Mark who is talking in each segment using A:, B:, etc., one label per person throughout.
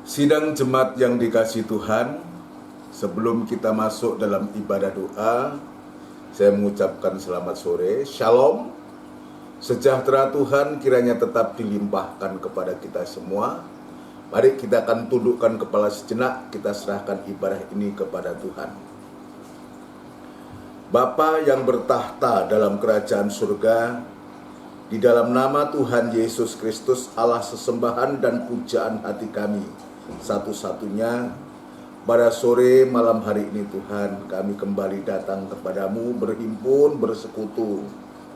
A: Sidang jemaat yang dikasihi Tuhan, sebelum kita masuk dalam ibadah doa, saya mengucapkan selamat sore, Shalom. Sejahtera Tuhan kiranya tetap dilimpahkan kepada kita semua. Mari kita akan tundukkan kepala sejenak, kita serahkan ibadah ini kepada Tuhan. Bapa yang bertahta dalam kerajaan surga, di dalam nama Tuhan Yesus Kristus, Allah sesembahan dan pujaan hati kami, satu-satunya, pada sore malam hari ini Tuhan, kami kembali datang kepadamu, berhimpun, bersekutu,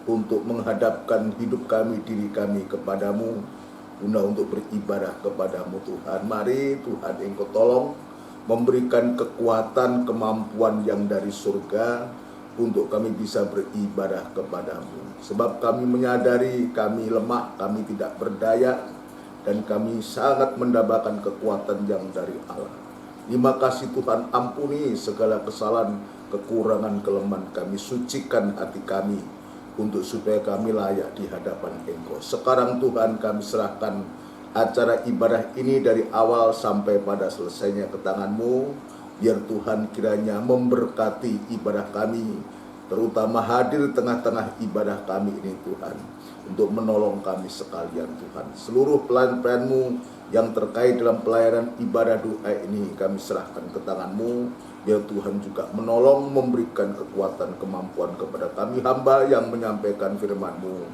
A: untuk menghadapkan hidup kami, diri kami kepadamu, guna untuk beribadah kepadamu Tuhan. Mari Tuhan Engkau tolong memberikan kekuatan, kemampuan yang dari surga, untuk kami bisa beribadah kepadamu. Sebab kami menyadari kami lemah, kami tidak berdaya, dan kami sangat mendapatkan kekuatan yang dari Allah. Terima kasih Tuhan, ampuni segala kesalahan, kekurangan, kelemahan kami, sucikan hati kami, untuk supaya kami layak di hadapan Engkau. Sekarang Tuhan kami serahkan acara ibadah ini dari awal sampai pada selesainya ke tangan-Mu. Biar Tuhan kiranya memberkati ibadah kami, terutama hadir di tengah-tengah ibadah kami ini Tuhan, untuk menolong kami sekalian Tuhan. Seluruh pelayan-pelayan-Mu yang terkait dalam pelayanan ibadah doa ini kami serahkan ke tangan-Mu. Biar Tuhan juga menolong, memberikan kekuatan, kemampuan kepada kami hamba yang menyampaikan firman-Mu,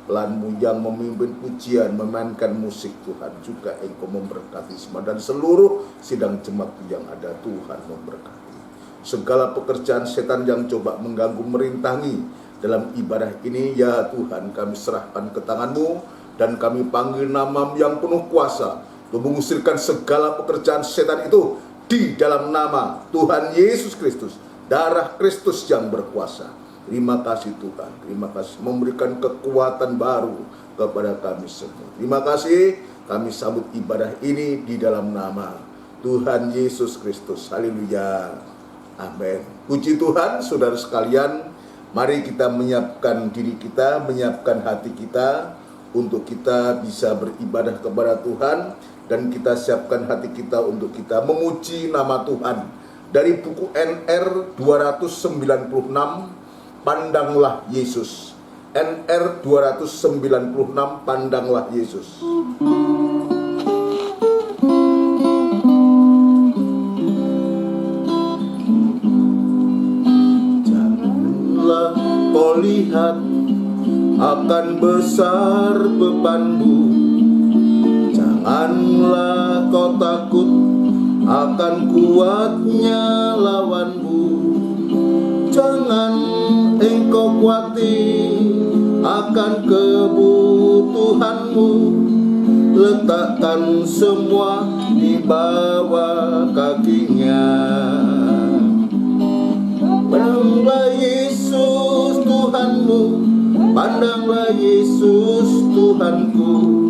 A: pelan-Mu yang memimpin pujian, memainkan musik Tuhan. Juga Engkau memberkati semua, dan seluruh sidang jemaat yang ada Tuhan memberkati. Segala pekerjaan setan yang coba mengganggu, merintangi dalam ibadah ini, ya Tuhan kami serahkan ke tangan-Mu, dan kami panggil nama yang penuh kuasa untuk mengusirkan segala pekerjaan setan itu di dalam nama Tuhan Yesus Kristus, darah Kristus yang berkuasa. Terima kasih Tuhan, terima kasih memberikan kekuatan baru kepada kami semua. Terima kasih, kami sambut ibadah ini di dalam nama Tuhan Yesus Kristus. Haleluya, amin. Puji Tuhan, saudara sekalian, mari kita menyiapkan diri kita, menyiapkan hati kita, untuk kita bisa beribadah kepada Tuhan. Dan kita siapkan hati kita untuk kita memuji nama Tuhan. Dari buku NR 296, Pandanglah Yesus. NR 296, Pandanglah Yesus. Janganlah kau lihat akan besar bebanmu, janganlah kau takut akan kuatnya lawanmu. Jangan engkau khawatir akan kebutuhanmu, letakkan semua di bawah kakinya. Pandanglah Yesus Tuhanmu, pandanglah Yesus Tuhanku.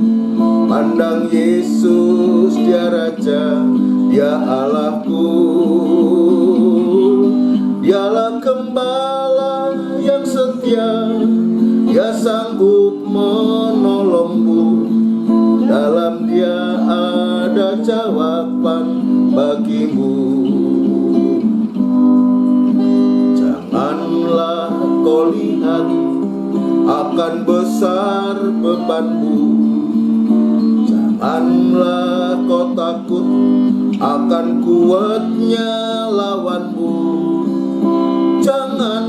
A: Pandang Yesus, Dia Raja, Dia Allahku. Dialah Gembala yang setia, Dia sanggup menolongmu. Dalam Dia ada jawaban bagimu. Janganlah kau lihat akan besar bebanmu, janganlah kau takut akan kuatnya lawanmu. Jangan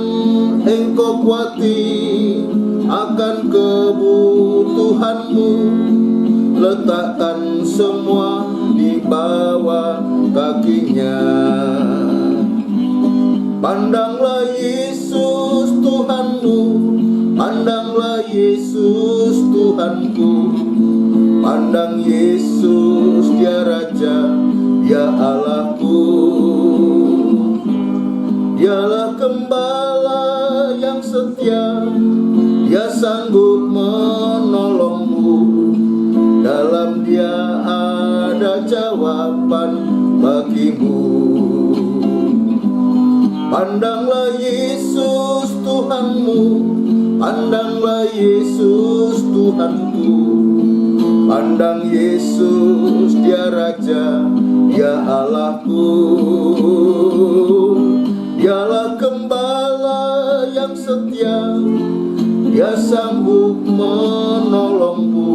A: engkau khawatir akan kebutuhanmu, letakkan semua di bawah kakinya. Pandanglah Yesus Tuhanmu, pandanglah Yesus Tuhanku. Pandang Yesus, Dia Raja, Dia Allahku. Dialah Gembala yang setia, Dia sanggup menolongmu. Dalam Dia ada jawaban bagimu. Pandanglah Yesus Tuhanmu, pandanglah Yesus Tuhanku. Pandang Yesus, Dia ya Raja, ya Allahku. Dialah Gembala yang setia, Dia sanggup menolongmu.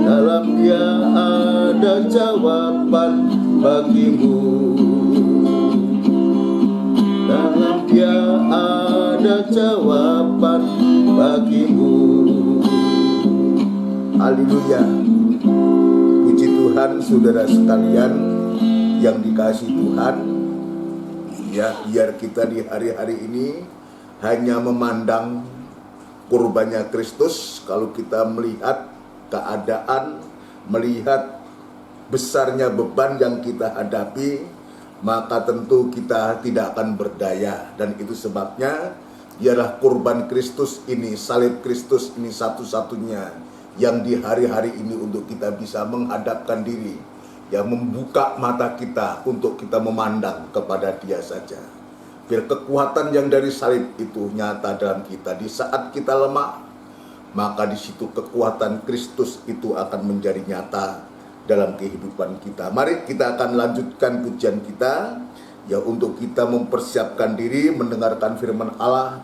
A: Dalam Dia ada jawaban bagimu. Dalam Dia ada jawaban bagimu. Haleluya. Puji Tuhan, saudara sekalian yang dikasihi Tuhan. Ya, biar kita di hari-hari ini hanya memandang kurbannya Kristus. Kalau kita melihat keadaan, melihat besarnya beban yang kita hadapi, maka tentu kita tidak akan berdaya. Dan itu sebabnya biarlah kurban Kristus ini, salib Kristus ini satu-satunya yang di hari-hari ini untuk kita bisa menghadapkan diri, yang membuka mata kita untuk kita memandang kepada Dia saja. Biar kekuatan yang dari salib itu nyata dalam kita. Di saat kita lemah, maka di situ kekuatan Kristus itu akan menjadi nyata dalam kehidupan kita. Mari kita akan lanjutkan pujian kita, ya, untuk kita mempersiapkan diri mendengarkan firman Allah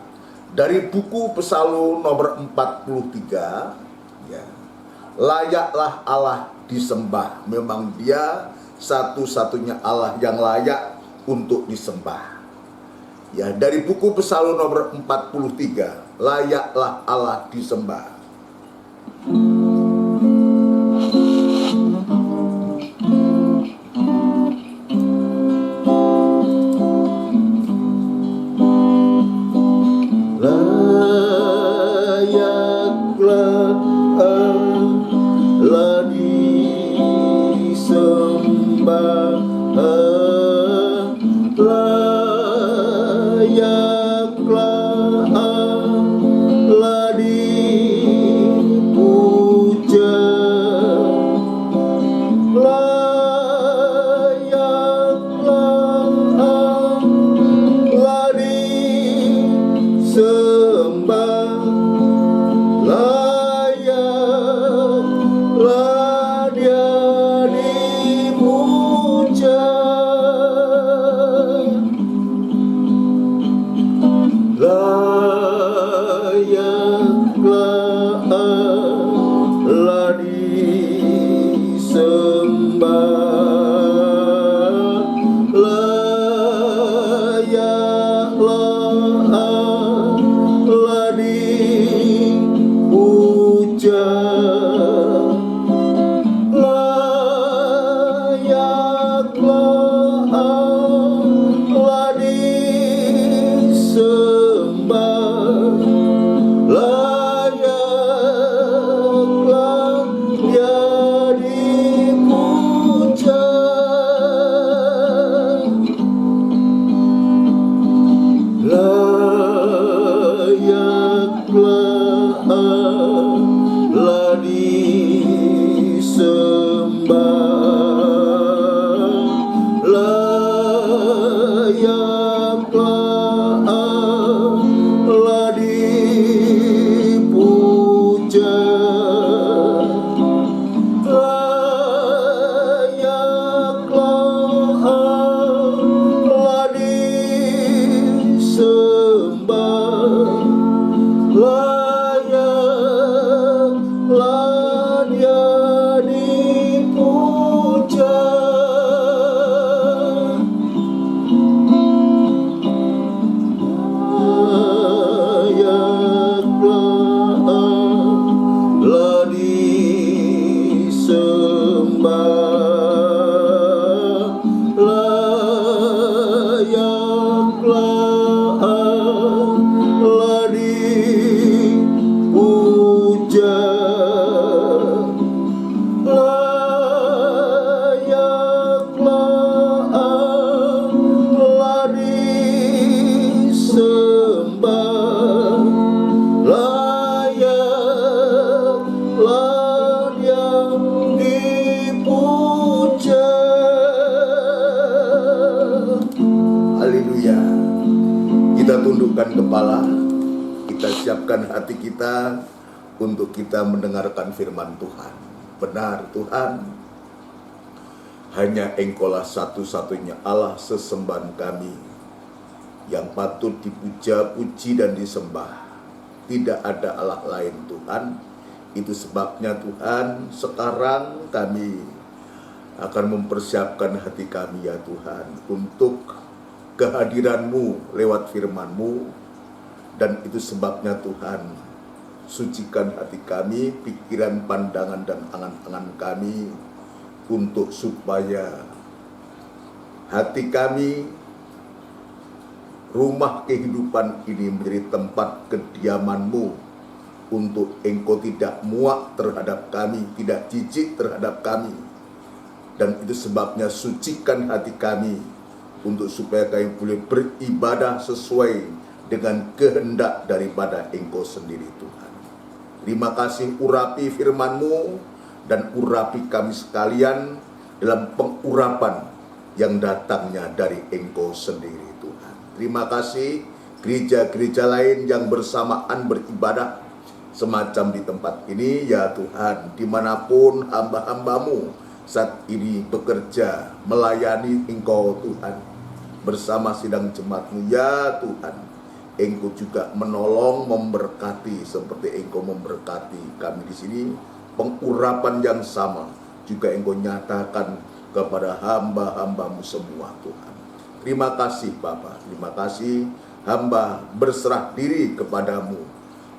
A: dari buku Psalm nomor 43. Ya, layaklah Allah disembah. Memang Dia satu-satunya Allah yang layak untuk disembah. Ya, dari buku Psalm nomor 43, layaklah Allah disembah. Kepala, kita siapkan hati kita untuk kita mendengarkan firman Tuhan. Benar Tuhan, Hanya Engkaulah satu-satunya Allah sesembahan kami yang patut dipuja, puji, dan disembah. Tidak ada Allah lain Tuhan. Itu sebabnya Tuhan, sekarang kami akan mempersiapkan hati kami ya Tuhan untuk kehadiran-Mu lewat firman-Mu. Dan itu sebabnya Tuhan, sucikan hati kami, pikiran, pandangan, dan angan-angan kami, untuk supaya hati kami, rumah kehidupan ini menjadi tempat kediaman-Mu, untuk Engkau tidak muak terhadap kami, tidak jijik terhadap kami. Dan itu sebabnya sucikan hati kami, untuk supaya kami boleh beribadah sesuai dengan kehendak daripada Engkau sendiri Tuhan. Terima kasih, urapi firman-Mu dan urapi kami sekalian dalam pengurapan yang datangnya dari Engkau sendiri Tuhan. Terima kasih gereja-gereja lain yang bersamaan beribadah semacam di tempat ini ya Tuhan, dimanapun hamba-hamba-Mu saat ini bekerja melayani Engkau Tuhan bersama sidang jemaat-Mu ya Tuhan. Engkau juga menolong, memberkati seperti Engkau memberkati kami di sini. Pengurapan yang sama juga Engkau nyatakan kepada hamba-hamba-Mu semua Tuhan. Terima kasih Bapa, terima kasih. Hamba berserah diri kepadamu.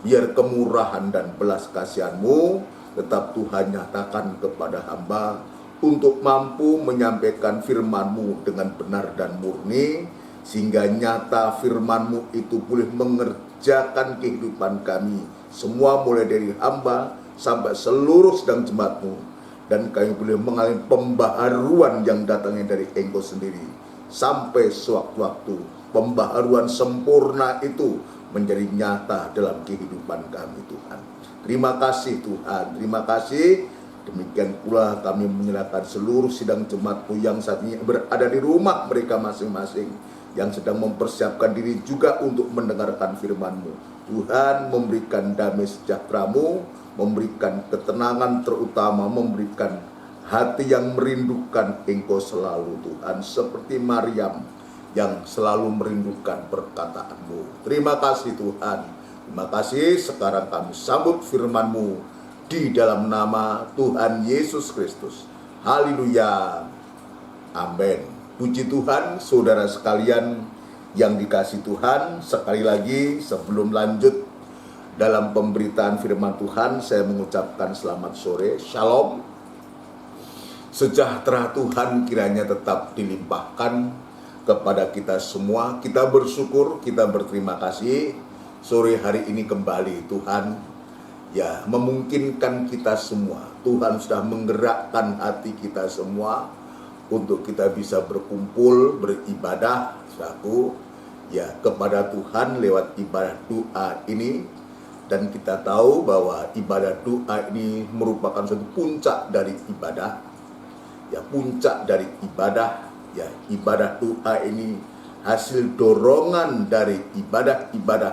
A: Biar kemurahan dan belas kasihan-Mu tetap Tuhan nyatakan kepada hamba, untuk mampu menyampaikan firman-Mu dengan benar dan murni, sehingga nyata firman-Mu itu boleh mengerjakan kehidupan kami semua, mulai dari hamba sampai seluruh sedang jemaat-Mu, dan kami boleh mengalami pembaharuan yang datangnya dari Engkau sendiri, sampai sewaktu-waktu pembaharuan sempurna itu menjadi nyata dalam kehidupan kami Tuhan. Terima kasih Tuhan, terima kasih. Demikian pula kami menyerahkan seluruh sidang jemaat-Mu yang saat ini berada di rumah mereka masing-masing, yang sedang mempersiapkan diri juga untuk mendengarkan firman-Mu. Tuhan, memberikan damai sejahtera-Mu, memberikan ketenangan, terutama memberikan hati yang merindukan Engkau selalu Tuhan, seperti Maryam yang selalu merindukan perkataan-Mu. Terima kasih Tuhan, terima kasih. Sekarang kami sambut firman-Mu di dalam nama Tuhan Yesus Kristus. Haleluya, amin. Puji Tuhan, saudara sekalian yang dikasihi Tuhan. Sekali lagi sebelum lanjut dalam pemberitaan firman Tuhan, saya mengucapkan selamat sore, shalom. Sejahtera Tuhan kiranya tetap dilimpahkan kepada kita semua. Kita bersyukur, kita berterima kasih sore hari ini kembali Tuhan ya memungkinkan kita semua. Tuhan sudah menggerakkan hati kita semua untuk kita bisa berkumpul, beribadah kepada Tuhan lewat ibadah doa ini. Dan kita tahu bahwa ibadah doa ini merupakan suatu puncak dari ibadah. Puncak dari ibadah, ibadah doa ini hasil dorongan dari ibadah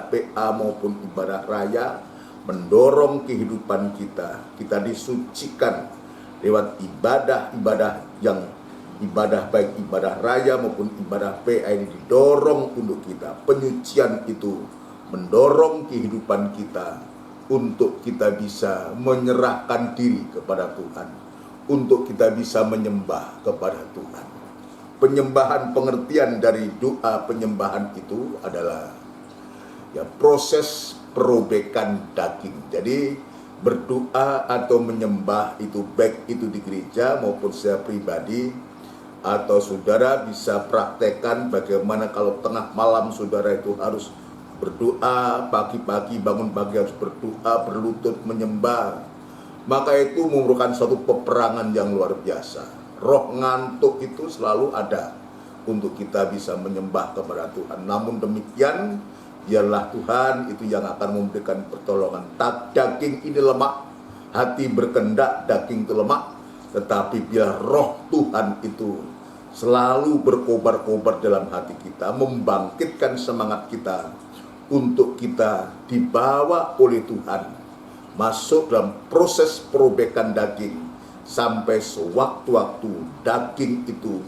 A: PA maupun ibadah raya, mendorong kehidupan kita. Kita disucikan lewat ibadah yang baik ibadah raya maupun ibadah PA ini didorong untuk kita. Penyucian itu mendorong kehidupan kita untuk kita bisa menyerahkan diri kepada Tuhan, untuk kita bisa menyembah kepada Tuhan. Penyembahan, pengertian dari doa penyembahan itu adalah proses perobekan daging. Jadi berdoa atau menyembah itu baik itu di gereja maupun saya pribadi, atau saudara bisa praktekkan bagaimana kalau tengah malam saudara itu harus berdoa, pagi-pagi bangun pagi harus berdoa, berlutut menyembah. Maka itu merupakan suatu peperangan yang luar biasa. Roh ngantuk itu selalu ada untuk kita bisa menyembah kepada Tuhan. Namun demikian, biarlah Tuhan itu yang akan memberikan pertolongan. Daging ini lemah, hati berkendak, daging itu lemah. Tetapi biar roh Tuhan itu selalu berkobar-kobar dalam hati kita, membangkitkan semangat kita untuk kita dibawa oleh Tuhan masuk dalam proses perobekan daging, sampai sewaktu-waktu daging itu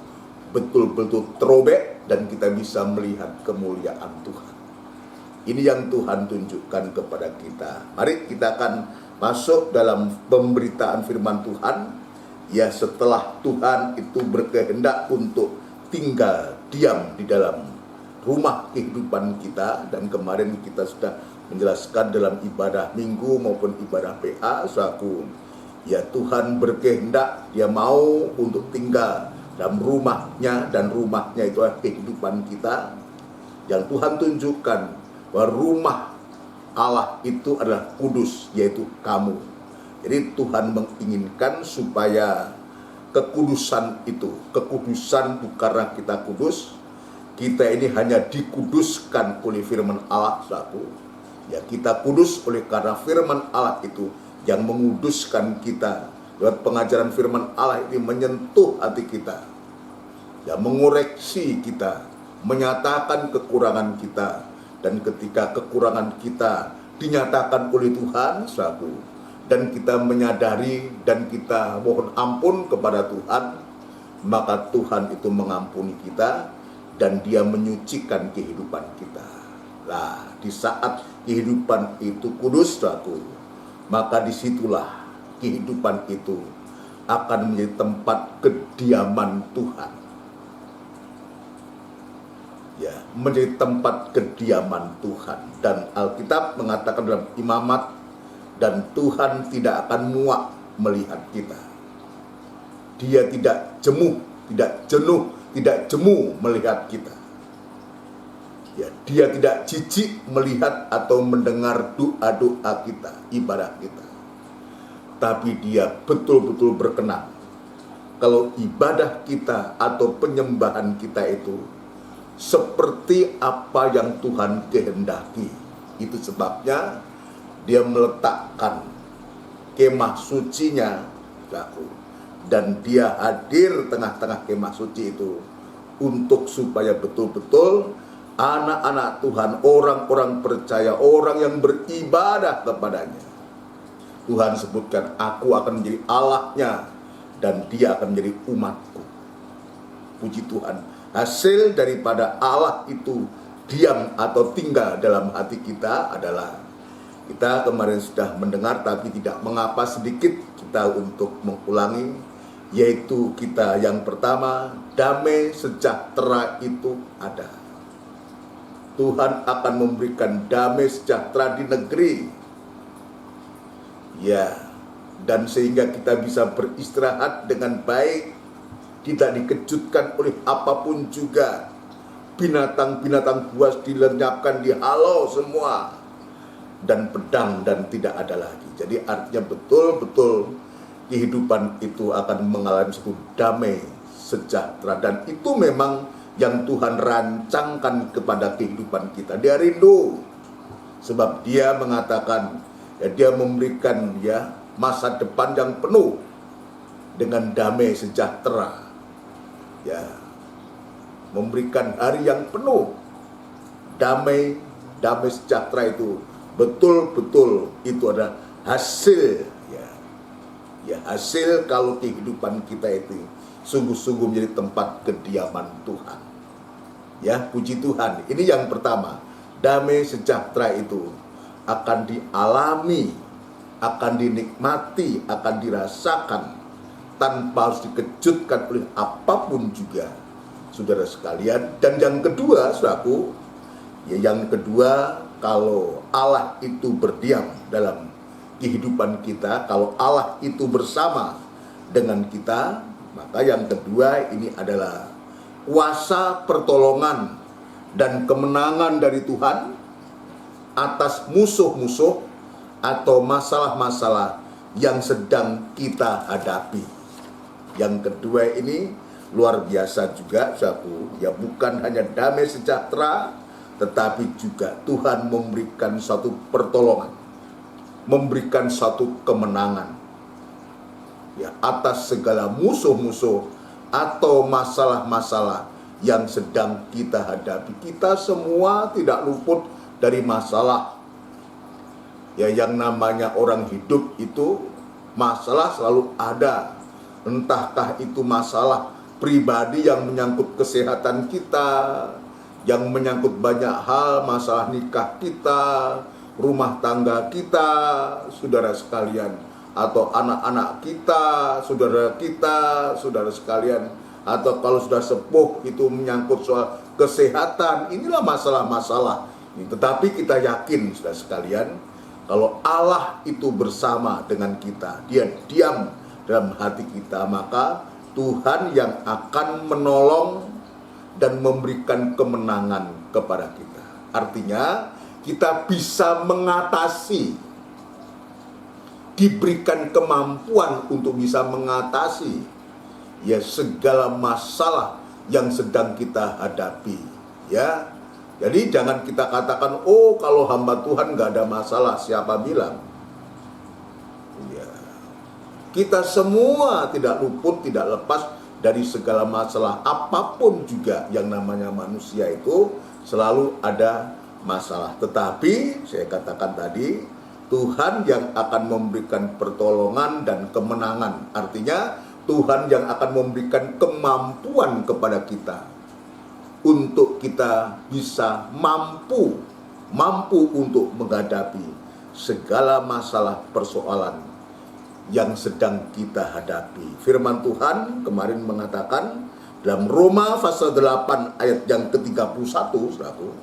A: betul-betul terobek dan kita bisa melihat kemuliaan Tuhan. Ini yang Tuhan tunjukkan kepada kita. Mari kita akan masuk dalam pemberitaan firman Tuhan. Ya, setelah Tuhan itu berkehendak untuk tinggal diam di dalam rumah kehidupan kita, dan kemarin kita sudah menjelaskan dalam ibadah minggu maupun ibadah PA, ya Tuhan berkehendak, Dia mau untuk tinggal dalam rumahnya, dan rumahnya itu adalah kehidupan kita. Yang Tuhan tunjukkan bahwa rumah Allah itu adalah kudus, yaitu kamu. Jadi Tuhan menginginkan supaya kekudusan itu, kekudusan bukan karena kita kudus, kita ini hanya dikuduskan oleh firman Allah, ya kita kudus oleh karena firman Allah itu yang menguduskan kita. Lewat pengajaran firman Allah ini menyentuh hati kita, ya mengoreksi kita, menyatakan kekurangan kita, dan ketika kekurangan kita dinyatakan oleh Tuhan, dan kita menyadari dan kita mohon ampun kepada Tuhan, maka Tuhan itu mengampuni kita dan Dia menyucikan kehidupan kita. Nah, di saat kehidupan itu kudus, maka disitulah kehidupan itu akan menjadi tempat kediaman Tuhan. Ya, menjadi tempat kediaman Tuhan. Dan Alkitab mengatakan dalam Imamat, dan Tuhan tidak akan muak melihat kita. Dia tidak jemu, tidak jenuh, tidak jemu melihat kita. Ya, Dia tidak jijik melihat atau mendengar doa-doa kita, ibadah kita. Tapi Dia betul-betul berkenan kalau ibadah kita atau penyembahan kita itu seperti apa yang Tuhan kehendaki. Itu sebabnya Dia meletakkan kemah sucinya, dan Dia hadir tengah-tengah kemah suci itu untuk supaya betul-betul anak-anak Tuhan, orang-orang percaya, orang yang beribadah kepadanya, Tuhan sebutkan, aku akan menjadi Allahnya dan dia akan menjadi umatku. Puji Tuhan, hasil daripada Allah itu diam atau tinggal dalam hati kita adalah, kita kemarin sudah mendengar tapi tidak mengapa, sedikit kita untuk mengulangi, yaitu kita yang pertama, damai sejahtera itu ada. Tuhan akan memberikan damai sejahtera di negeri. Ya, dan sehingga kita bisa beristirahat dengan baik, tidak dikejutkan oleh apapun juga. Binatang-binatang buas dilenyapkan, dihalau semua, dan pedang dan tidak ada lagi. Jadi artinya betul-betul kehidupan itu akan mengalami suatu damai sejahtera, dan itu memang yang Tuhan rancangkan kepada kehidupan kita. Dia rindu, sebab Dia mengatakan, ya Dia memberikan ya masa depan yang penuh dengan damai sejahtera, ya memberikan hari yang penuh damai sejahtera. Itu betul-betul itu adalah hasil, ya hasil kalau kehidupan kita itu sungguh-sungguh menjadi tempat kediaman Tuhan. Ya, puji Tuhan. Ini yang pertama, damai sejahtera itu akan dialami, akan dinikmati, akan dirasakan tanpa harus dikejutkan oleh apapun juga, saudara sekalian. Dan yang kedua, kalau Allah itu berdiam dalam kehidupan kita, kalau Allah itu bersama dengan kita, maka yang kedua ini adalah kuasa pertolongan dan kemenangan dari Tuhan atas musuh-musuh atau masalah-masalah yang sedang kita hadapi. Yang kedua ini luar biasa juga, ya bukan hanya damai sejahtera, tetapi juga Tuhan memberikan satu pertolongan, memberikan satu kemenangan, ya atas segala musuh-musuh atau masalah-masalah yang sedang kita hadapi. Kita semua tidak luput dari masalah. Ya, yang namanya orang hidup itu masalah selalu ada. Entahkah itu masalah pribadi yang menyangkut kesehatan kita, yang menyangkut banyak hal, masalah nikah kita, rumah tangga kita, saudara sekalian, atau anak-anak kita, saudara sekalian, atau kalau sudah sepuh itu menyangkut soal kesehatan. Inilah masalah-masalah. Tetapi kita yakin, saudara sekalian, kalau Allah itu bersama dengan kita, Dia diam dalam hati kita, maka Tuhan yang akan menolong dan memberikan kemenangan kepada kita. Artinya kita bisa mengatasi, diberikan kemampuan untuk bisa mengatasi ya segala masalah yang sedang kita hadapi, ya. Jadi jangan kita katakan, oh kalau hamba Tuhan nggak ada masalah, siapa bilang? Ya. Kita semua tidak luput, tidak lepas dari segala masalah. Apapun juga yang namanya manusia itu selalu ada masalah. Tetapi saya katakan tadi, Tuhan yang akan memberikan pertolongan dan kemenangan. Artinya Tuhan yang akan memberikan kemampuan kepada kita untuk kita bisa mampu untuk menghadapi segala masalah persoalan yang sedang kita hadapi. Firman Tuhan kemarin mengatakan dalam Roma pasal 8 ayat yang ke-31, saudaraku.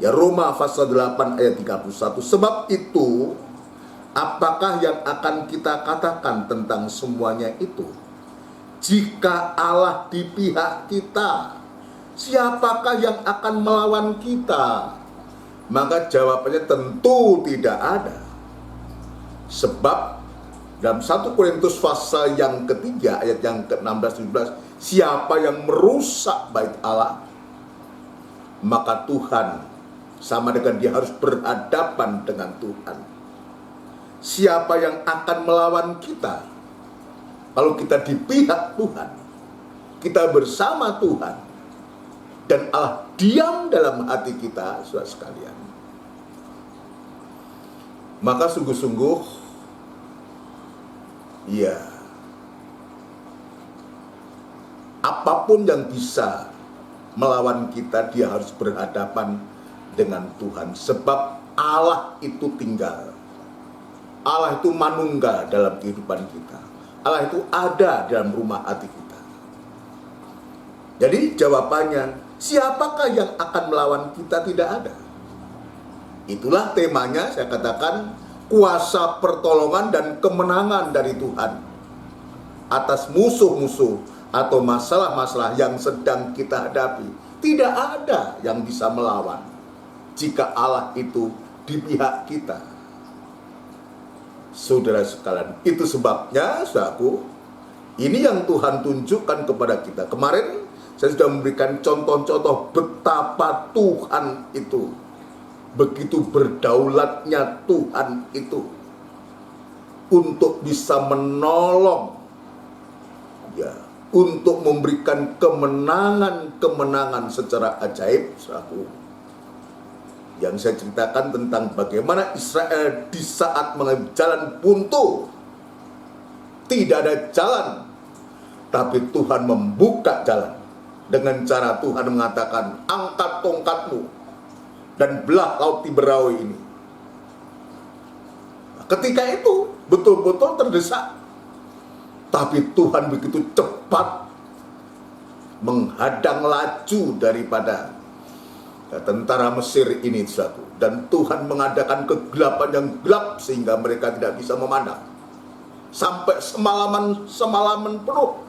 A: Ya, Roma pasal 8 ayat 31. Sebab itu, apakah yang akan kita katakan tentang semuanya itu? Jika Allah di pihak kita, siapakah yang akan melawan kita? Maka jawabannya tentu tidak ada. Sebab dalam 1 Korintus pasal yang ketiga ayat yang ke-16-17, siapa yang merusak bait Allah, maka Tuhan sama dengan dia harus berhadapan dengan Tuhan. Siapa yang akan melawan kita? Kalau kita di pihak Tuhan, kita bersama Tuhan, dan Allah diam dalam hati kita, saudara sekalian, maka sungguh-sungguh ya, apapun yang bisa melawan kita, dia harus berhadapan dengan Tuhan. Sebab Allah itu tinggal, Allah itu manunggal dalam kehidupan kita, Allah itu ada dalam rumah hati kita. Jadi jawabannya, siapakah yang akan melawan kita? Tidak ada. Itulah temanya, saya katakan, kuasa pertolongan dan kemenangan dari Tuhan atas musuh-musuh atau masalah-masalah yang sedang kita hadapi. Tidak ada yang bisa melawan jika Allah itu di pihak kita. Saudara sekalian, itu sebabnya, saudaraku, ini yang Tuhan tunjukkan kepada kita. Kemarin saya sudah memberikan contoh-contoh betapa Tuhan itu, begitu berdaulatnya Tuhan itu untuk bisa menolong, ya, untuk memberikan kemenangan secara ajaib. Yang saya ceritakan tentang bagaimana Israel di saat mengambil jalan buntu, tidak ada jalan, tapi Tuhan membuka jalan dengan cara Tuhan mengatakan, angkat tongkatmu dan belah laut Tiberau ini. Ketika itu betul-betul terdesak, tapi Tuhan begitu cepat menghadang laju daripada tentara Mesir ini, satu. Dan Tuhan mengadakan kegelapan yang gelap sehingga mereka tidak bisa memandang. Sampai semalaman penuh,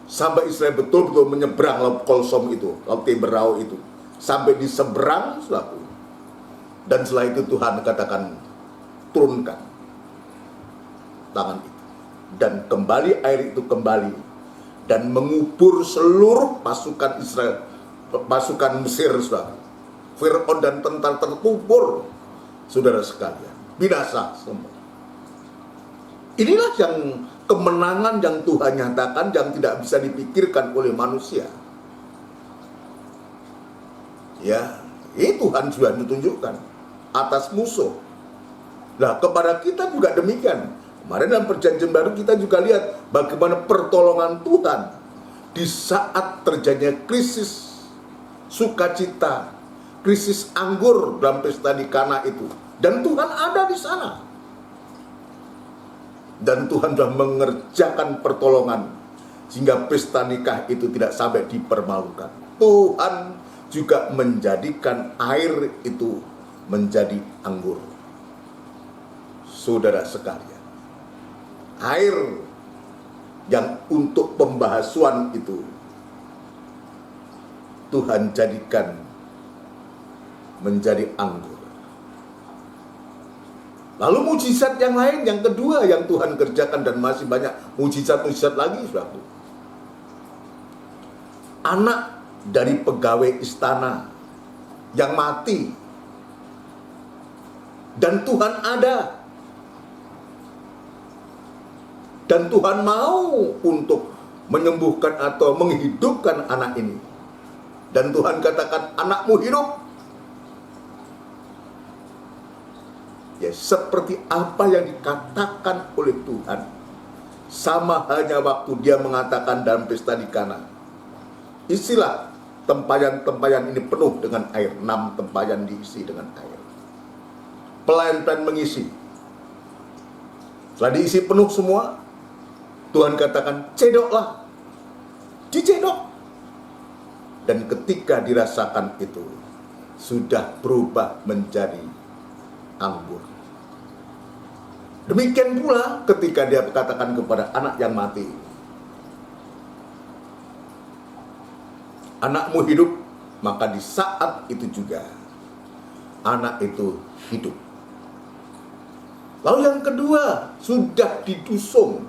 A: sampai Israel betul-betul menyeberang laut Kolsom itu, laut Tiberau itu, sampai di seberang, satu. Dan setelah itu Tuhan katakan, turunkan tangan itu, dan kembali air itu kembali dan mengubur seluruh pasukan Israel, pasukan Mesir, saudara. Fir'aun dan tentara terkubur, saudara sekalian, binasa semua. Inilah yang kemenangan yang Tuhan nyatakan, yang tidak bisa dipikirkan oleh manusia. Ya, ini Tuhan sudah ditunjukkan atas musuh. Nah, kepada kita juga demikian. Kemarin dalam perjanjian baru kita juga lihat bagaimana pertolongan Tuhan di saat terjadinya krisis sukacita, krisis anggur dalam pesta di Kana itu. Dan Tuhan ada di sana. Dan Tuhan sudah mengerjakan pertolongan sehingga pesta nikah itu tidak sampai dipermalukan. Tuhan juga menjadikan air itu menjadi anggur. Saudara sekalian, air yang untuk pembahasuan itu Tuhan jadikan menjadi anggur. Lalu mujizat yang lain, yang kedua yang Tuhan kerjakan, dan masih banyak mujizat-mujizat lagi, saudaraku. Anak dari pegawai istana yang mati, dan Tuhan ada. Dan Tuhan mau untuk menyembuhkan atau menghidupkan anak ini. Dan Tuhan katakan, anakmu hidup. Ya, seperti apa yang dikatakan oleh Tuhan. Sama halnya waktu dia mengatakan dalam pesta di Kana, isilah tempayan-tempayan ini penuh dengan air. 6 tempayan diisi dengan air. Pelayan-pelayan mengisi. Setelah diisi penuh semua, Tuhan katakan, cedoklah. Dicedok. Dan ketika dirasakan itu, sudah berubah menjadi anggur. Demikian pula ketika dia katakan kepada anak yang mati, anakmu hidup, maka di saat itu juga anak itu hidup. Lalu yang kedua, sudah didusung,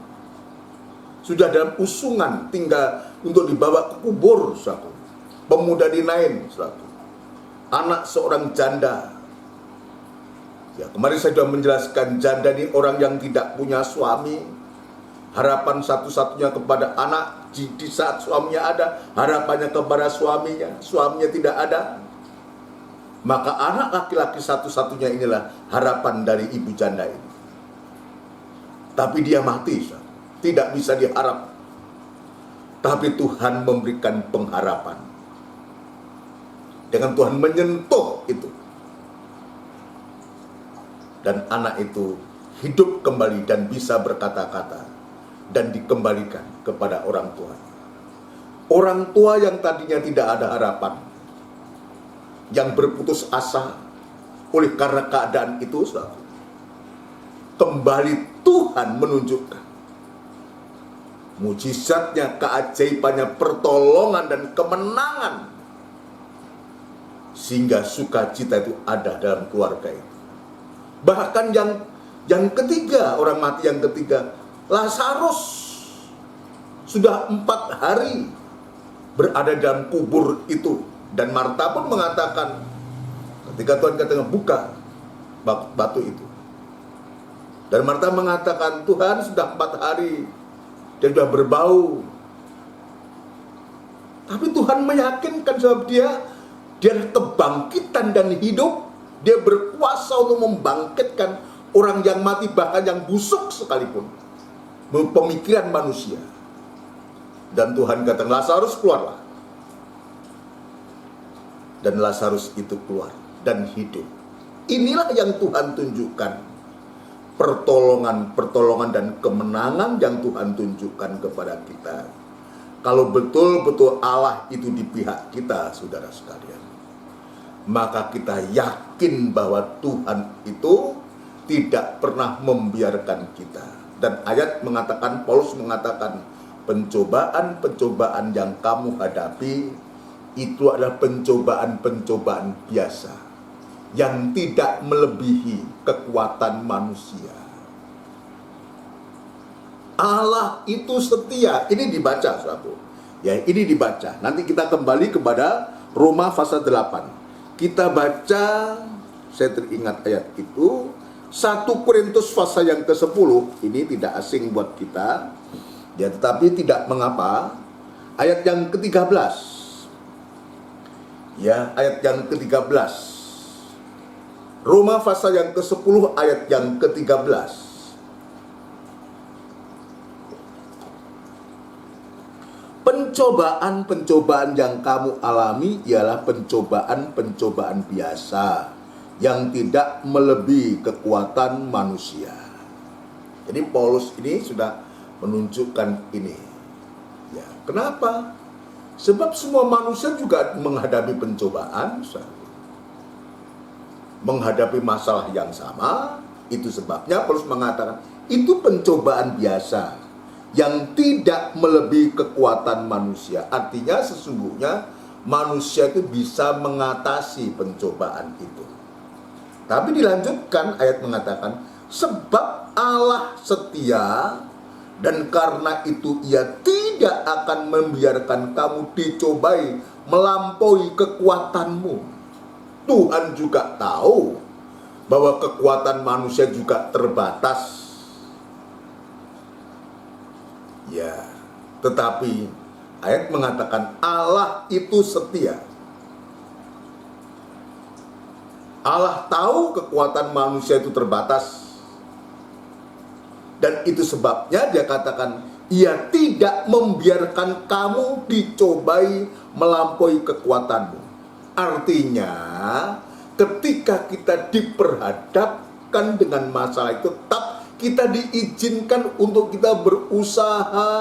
A: sudah dalam usungan, tinggal untuk dibawa ke kubur, saudara. Pemuda di Nain, saudara. Anak seorang janda. Ya, kemarin saya sudah menjelaskan, janda ini orang yang tidak punya suami. Harapan satu-satunya kepada anak di saat suaminya ada, harapannya kepada suaminya. Suaminya tidak ada, maka anak laki-laki satu-satunya inilah harapan dari ibu janda ini. Tapi dia mati, tidak bisa diharap. Tapi Tuhan memberikan pengharapan. Dengan Tuhan menyentuh itu, dan anak itu hidup kembali dan bisa berkata-kata, dan dikembalikan kepada orang tua. Orang tua yang tadinya tidak ada harapan, yang berputus asa oleh karena keadaan itu, kembali Tuhan menunjukkan mujizatnya, keajaibannya, pertolongan dan kemenangan, sehingga sukacita itu ada dalam keluarga itu. Bahkan yang ketiga, orang mati yang ketiga, Lazarus sudah 4 hari berada dalam kubur itu. Dan Marta pun mengatakan, ketika Tuhan katakan, buka batu itu. Dan Marta mengatakan, Tuhan sudah 4 hari, dia sudah berbau. Tapi Tuhan meyakinkan sebab dia kebangkitan dan hidup. Dia berkuasa untuk membangkitkan orang yang mati, bahkan yang busuk sekalipun. Pemikiran manusia. Dan Tuhan katakan, Lazarus keluarlah. Dan Lazarus itu keluar dan hidup. Inilah yang Tuhan tunjukkan. Pertolongan dan kemenangan yang Tuhan tunjukkan kepada kita. Kalau betul-betul Allah itu di pihak kita, saudara sekalian, maka kita yakin bahwa Tuhan itu tidak pernah membiarkan kita. Dan ayat mengatakan, Paulus mengatakan, pencobaan-pencobaan yang kamu hadapi itu adalah pencobaan-pencobaan biasa yang tidak melebihi kekuatan manusia. Allah itu setia. Ini dibaca, saudaraku. Ya, ini dibaca. Nanti kita kembali kepada Roma pasal 8. Kita baca, saya teringat ayat itu, 1 Korintus pasal yang ke-10, ini tidak asing buat kita, ya, tetapi tidak mengapa. Ayat yang ke-13, ya, ayat yang ke-13, Roma pasal yang ke-10 ayat yang ke-13. pencobaan-pencobaan yang kamu alami ialah pencobaan-pencobaan biasa yang tidak melebihi kekuatan manusia. Jadi Paulus ini sudah menunjukkan ini. Ya, kenapa? Sebab semua manusia juga menghadapi pencobaan, menghadapi masalah yang sama. Itu sebabnya Paulus mengatakan itu pencobaan biasa yang tidak melebihi kekuatan manusia. Artinya sesungguhnya manusia itu bisa mengatasi pencobaan itu. Tapi dilanjutkan ayat mengatakan, sebab Allah setia dan karena itu ia tidak akan membiarkan kamu dicobai melampaui kekuatanmu. Tuhan juga tahu bahwa kekuatan manusia juga terbatas. Ya, tetapi ayat mengatakan Allah itu setia. Allah tahu kekuatan manusia itu terbatas. Dan itu sebabnya dia katakan, ia tidak membiarkan kamu dicobai melampaui kekuatanmu. Artinya, ketika kita diperhadapkan dengan masalah itu, tetap kita diizinkan untuk kita berusaha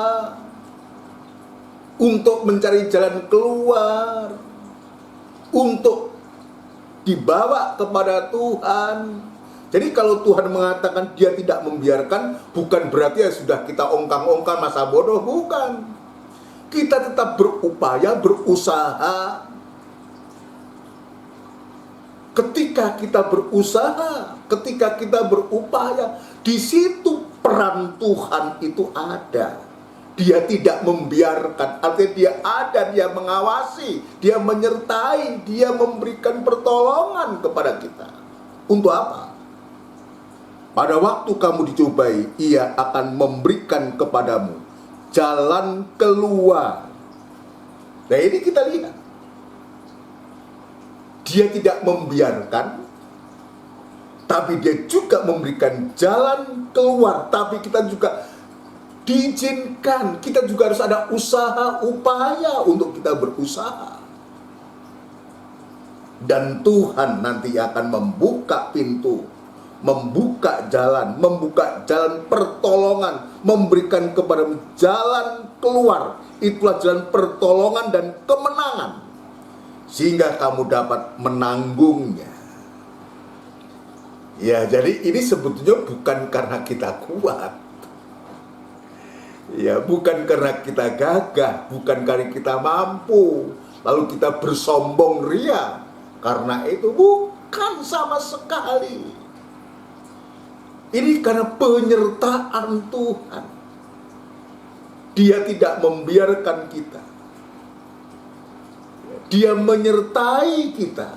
A: untuk mencari jalan keluar, untuk dibawa kepada Tuhan. Jadi kalau Tuhan mengatakan dia tidak membiarkan, bukan berarti ya sudah kita ongkang-ongkang masa bodoh, bukan. Kita tetap berupaya, berusaha. Ketika kita berusaha, ketika kita berupaya, di situ peran Tuhan itu ada. Dia tidak membiarkan, artinya dia ada, dia mengawasi, dia menyertai, dia memberikan pertolongan kepada kita. Untuk apa? Pada waktu kamu dicobai, ia akan memberikan kepadamu jalan keluar. Nah ini kita lihat. Dia tidak membiarkan, tapi dia juga memberikan jalan keluar. Tapi kita juga diizinkan, kita juga harus ada usaha, upaya untuk kita berusaha. Dan Tuhan nanti akan membuka pintu, membuka jalan pertolongan, memberikan kepadamu jalan keluar. Itulah jalan pertolongan dan kemenangan, sehingga kamu dapat menanggungnya. Ya, jadi ini sebetulnya bukan karena kita kuat. Ya, bukan karena kita gagah, bukan karena kita mampu, lalu kita bersombong ria. Karena itu bukan sama sekali. Ini karena penyertaan Tuhan. Dia tidak membiarkan kita. Dia menyertai kita.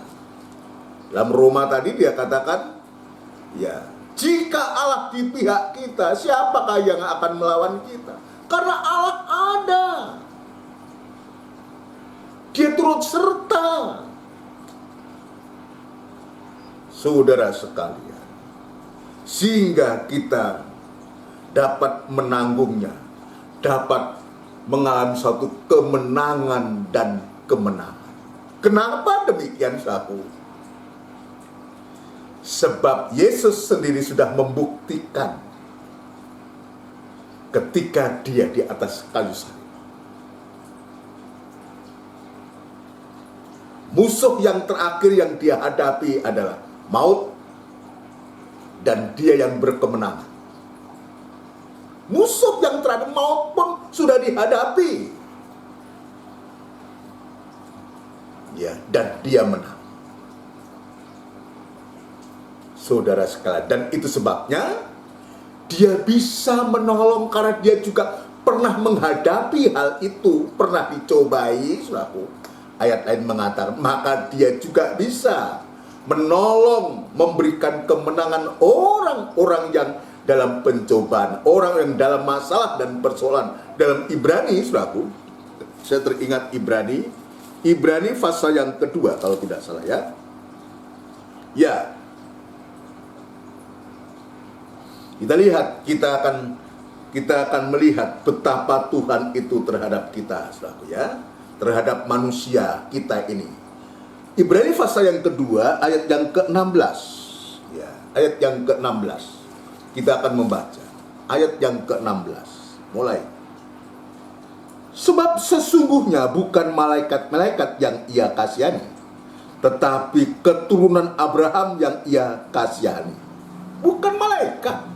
A: Dalam Roma tadi dia katakan, ya, jika Allah di pihak kita, siapakah yang akan melawan kita? Karena Allah ada. Dia turut serta. Saudara sekalian, sehingga kita dapat menanggungnya, dapat mengalami suatu kemenangan dan kemenangan. Kenapa demikian, saudara? Sebab Yesus sendiri sudah membuktikan ketika dia di atas kayu salib. Musuh yang terakhir yang dia hadapi adalah maut, dan dia yang berkemenangan. Musuh yang terakhir, maut pun sudah dihadapi. Ya, dan dia menang. Saudara sekalian, dan itu sebabnya dia bisa menolong karena dia juga pernah menghadapi hal itu, pernah dicobai, saudaraku. Ayat lain mengatakan, maka dia juga bisa menolong, memberikan kemenangan orang-orang yang dalam pencobaan, orang yang dalam masalah dan persoalan. Dalam Ibrani, saudaraku, saya teringat Ibrani pasal yang kedua kalau tidak salah ya. Ya, kita lihat, kita akan kita akan melihat betapa Tuhan itu terhadap kita, saudaraku ya, terhadap manusia kita ini. Ibrani pasal yang kedua, ayat yang ke-16. Ya, ayat yang ke-16. Kita akan membaca ayat yang ke-16. Mulai. Sebab sesungguhnya bukan malaikat-malaikat yang ia kasihani, tetapi keturunan Abraham yang ia kasihani. Bukan malaikat.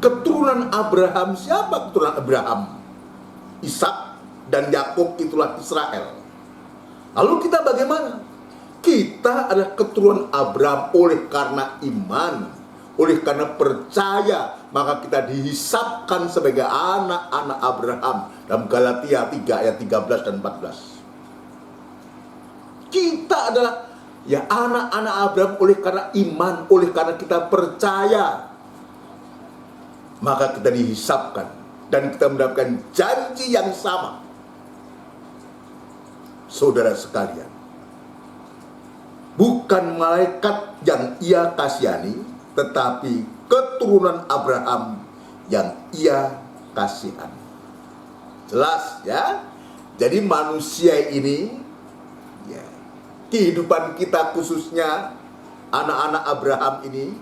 A: Keturunan Abraham, siapa keturunan Abraham? Ishak dan Yakub, itulah Israel. Lalu kita bagaimana? Kita adalah keturunan Abraham oleh karena iman, oleh karena percaya, maka kita dihisapkan sebagai anak-anak Abraham dalam Galatia 3 ayat 13 dan 14. Kita adalah ya anak-anak Abraham oleh karena iman, oleh karena kita percaya, maka kita dihisapkan dan kita mendapatkan janji yang sama. Saudara sekalian, bukan malaikat yang ia kasihani, tetapi keturunan Abraham yang ia kasihani. Jelas ya. Jadi manusia ini ya, kehidupan kita khususnya anak-anak Abraham ini,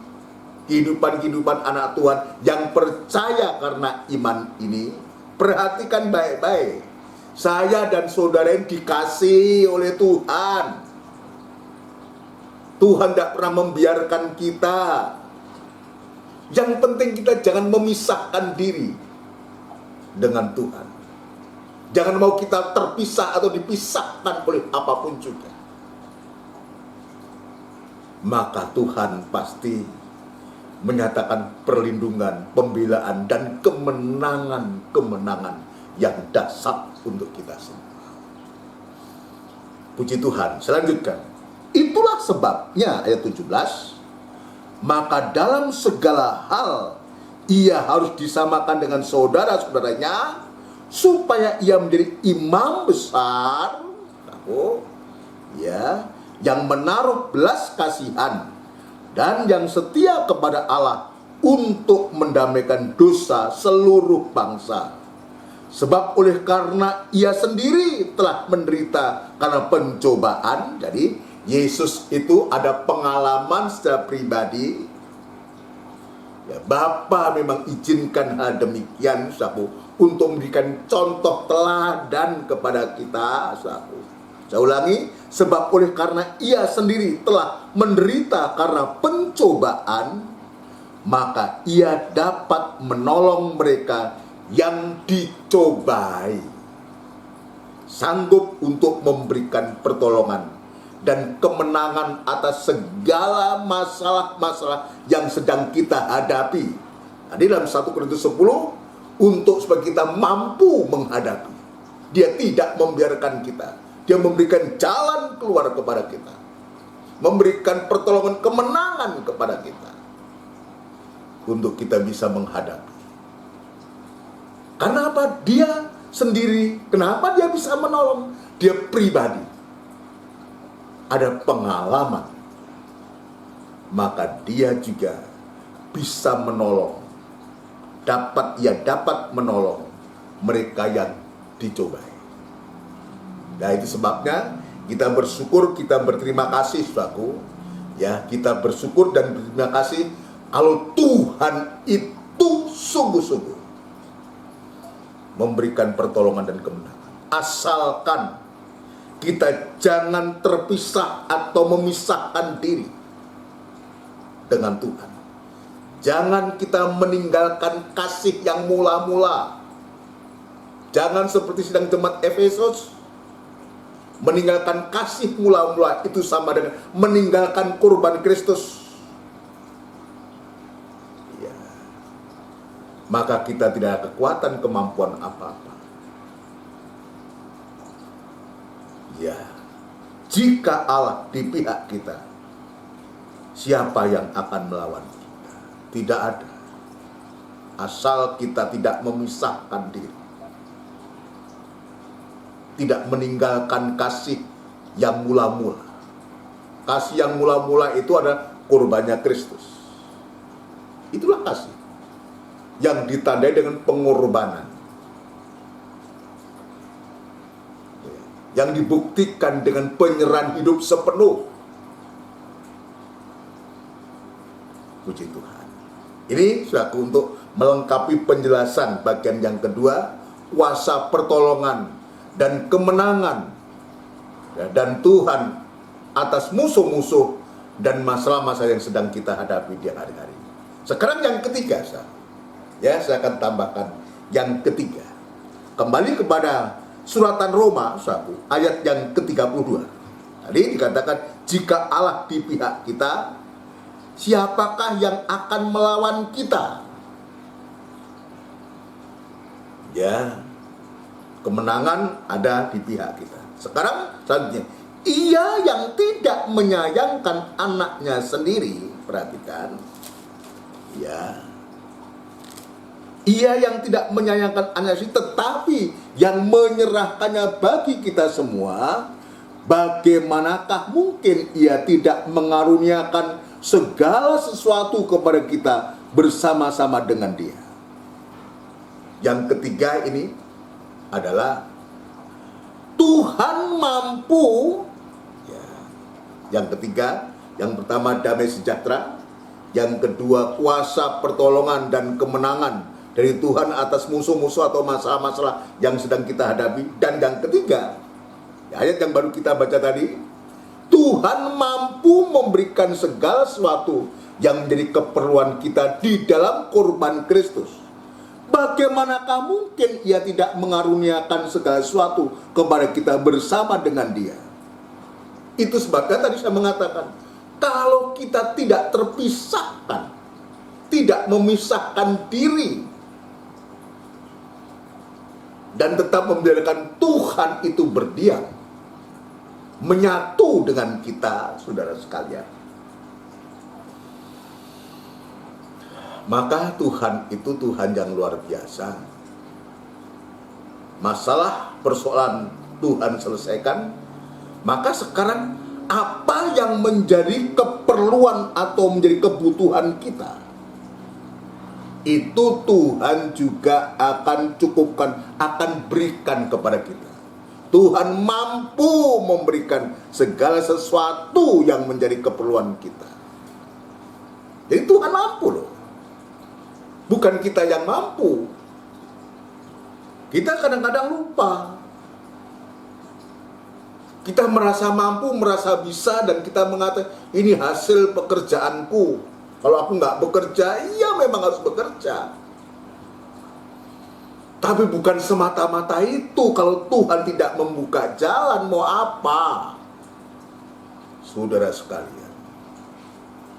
A: kehidupan anak Tuhan yang percaya karena iman ini, perhatikan baik-baik. Saya dan saudara yang dikasihi oleh Tuhan. Tuhan tidak pernah membiarkan kita. Yang penting kita jangan memisahkan diri dengan Tuhan. Jangan mau kita terpisah atau dipisahkan oleh apapun juga. Maka Tuhan pasti menyatakan perlindungan, pembelaan, dan kemenangan-kemenangan yang dahsyat untuk kita semua. Puji Tuhan. Selanjutnya, itulah sebabnya ayat 17, maka dalam segala hal ia harus disamakan dengan saudara-saudaranya, supaya ia menjadi imam besar, ya, yang menaruh belas kasihan dan yang setia kepada Allah untuk mendamaikan dosa seluruh bangsa. Sebab oleh karena ia sendiri telah menderita karena pencobaan. Jadi Yesus itu ada pengalaman secara pribadi. Ya, Bapa memang izinkan hal demikian, saudaraku, untuk memberikan contoh teladan kepada kita, saudaraku. Saya ulangi, sebab oleh karena ia sendiri telah menderita karena pencobaan, maka ia dapat menolong mereka yang dicobai, sanggup untuk memberikan pertolongan dan kemenangan atas segala masalah-masalah yang sedang kita hadapi. Tadi dalam 1 Korintus 10, untuk supaya kita mampu menghadapi. Dia tidak membiarkan kita. Dia memberikan jalan keluar kepada kita. Memberikan pertolongan, kemenangan kepada kita. Untuk kita bisa menghadapi. Karena apa? Dia sendiri. Kenapa dia bisa menolong? Dia pribadi. Ada pengalaman, maka dia juga bisa menolong. Ia dapat menolong mereka yang dicobai. Nah, itu sebabnya kita bersyukur, kita berterima kasih, saudaraku. Ya, kita bersyukur dan berterima kasih kalau Tuhan itu sungguh-sungguh memberikan pertolongan dan kemenangan. Asalkan kita jangan terpisah atau memisahkan diri dengan Tuhan. Jangan kita meninggalkan kasih yang mula-mula. Jangan seperti sidang jemaat Efesus, meninggalkan kasih mula-mula itu sama dengan meninggalkan kurban Kristus. Ya. Maka kita tidak ada kekuatan, kemampuan apa-apa. Ya, jika Allah di pihak kita, siapa yang akan melawan kita? Tidak ada. Asal kita tidak memisahkan diri, tidak meninggalkan kasih yang mula-mula. Kasih yang mula-mula itu ada kurbannya Kristus. Itulah kasih. yang ditandai dengan pengorbanan, yang dibuktikan dengan penyerahan hidup sepenuh. Puji Tuhan. Ini saudaraku untuk melengkapi penjelasan bagian yang kedua, kuasa pertolongan dan kemenangan dan Tuhan atas musuh-musuh dan masalah-masalah yang sedang kita hadapi di hari-hari ini. Sekarang yang ketiga, saya akan tambahkan yang ketiga. Kembali kepada suratan Roma 1 ayat yang ke-32. Tadi dikatakan, jika Allah di pihak kita, siapakah yang akan melawan kita? Ya, kemenangan ada di pihak kita. Sekarang selanjutnya, ia yang tidak menyayangkan anaknya sendiri, perhatikan, ya, ia yang tidak menyayangkan anaknya sendiri, tetapi yang menyerahkannya bagi kita semua, bagaimanakah mungkin ia tidak mengaruniakan segala sesuatu kepada kita bersama-sama dengan Dia? Yang ketiga ini adalah Tuhan mampu, ya. Yang ketiga, yang pertama damai sejahtera, yang kedua kuasa pertolongan dan kemenangan dari Tuhan atas musuh-musuh atau masalah-masalah yang sedang kita hadapi, dan yang ketiga, ayat yang baru kita baca tadi, Tuhan mampu memberikan segala sesuatu yang menjadi keperluan kita di dalam korban Kristus. Bagaimanakah mungkin ia tidak mengaruniakan segala sesuatu kepada kita bersama dengan Dia? Itu sebabnya tadi saya mengatakan, kalau kita tidak terpisahkan, tidak memisahkan diri, dan tetap membiarkan Tuhan itu berdiam, menyatu dengan kita, saudara sekalian, maka Tuhan itu Tuhan yang luar biasa. Masalah persoalan Tuhan selesaikan, maka sekarang apa yang menjadi keperluan atau menjadi kebutuhan kita, itu Tuhan juga akan cukupkan, akan berikan kepada kita. Tuhan mampu memberikan segala sesuatu yang menjadi keperluan kita. Jadi Tuhan mampu loh. Bukan kita yang mampu. Kita kadang-kadang lupa. Kita merasa mampu, merasa bisa, dan kita mengatakan, ini hasil pekerjaanku. Kalau aku nggak bekerja, iya memang harus bekerja. Tapi bukan semata-mata itu. Kalau Tuhan tidak membuka jalan, mau apa? Saudara sekalian,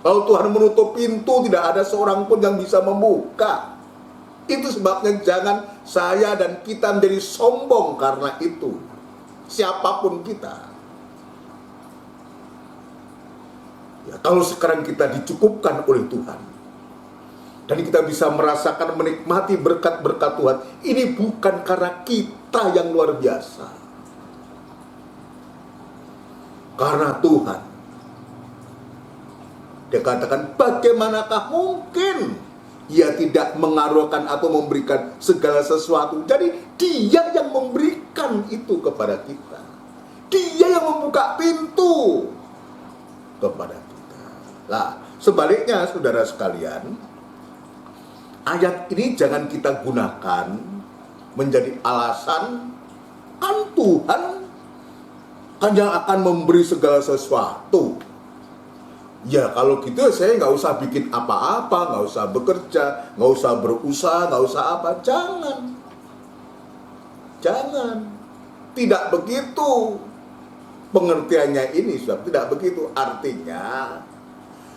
A: kalau Tuhan menutup pintu, tidak ada seorang pun yang bisa membuka. Itu sebabnya jangan saya dan kita menjadi sombong karena itu. Siapapun kita. Ya, kalau sekarang kita dicukupkan oleh Tuhan, dan kita bisa merasakan, menikmati berkat-berkat Tuhan, ini bukan karena kita yang luar biasa. Karena Tuhan. Dia katakan, bagaimanakah mungkin ia tidak mengaruniakan atau memberikan segala sesuatu. Jadi Dia yang memberikan itu kepada kita. Dia yang membuka pintu kepada kita. Nah, sebaliknya saudara sekalian, ayat ini jangan kita gunakan menjadi alasan, kan Tuhan kan yang akan memberi segala sesuatu. Ya kalau gitu saya nggak usah bikin apa-apa, nggak usah bekerja, nggak usah berusaha, nggak usah apa. Jangan. Tidak begitu pengertiannya ini, sebab tidak begitu. Artinya,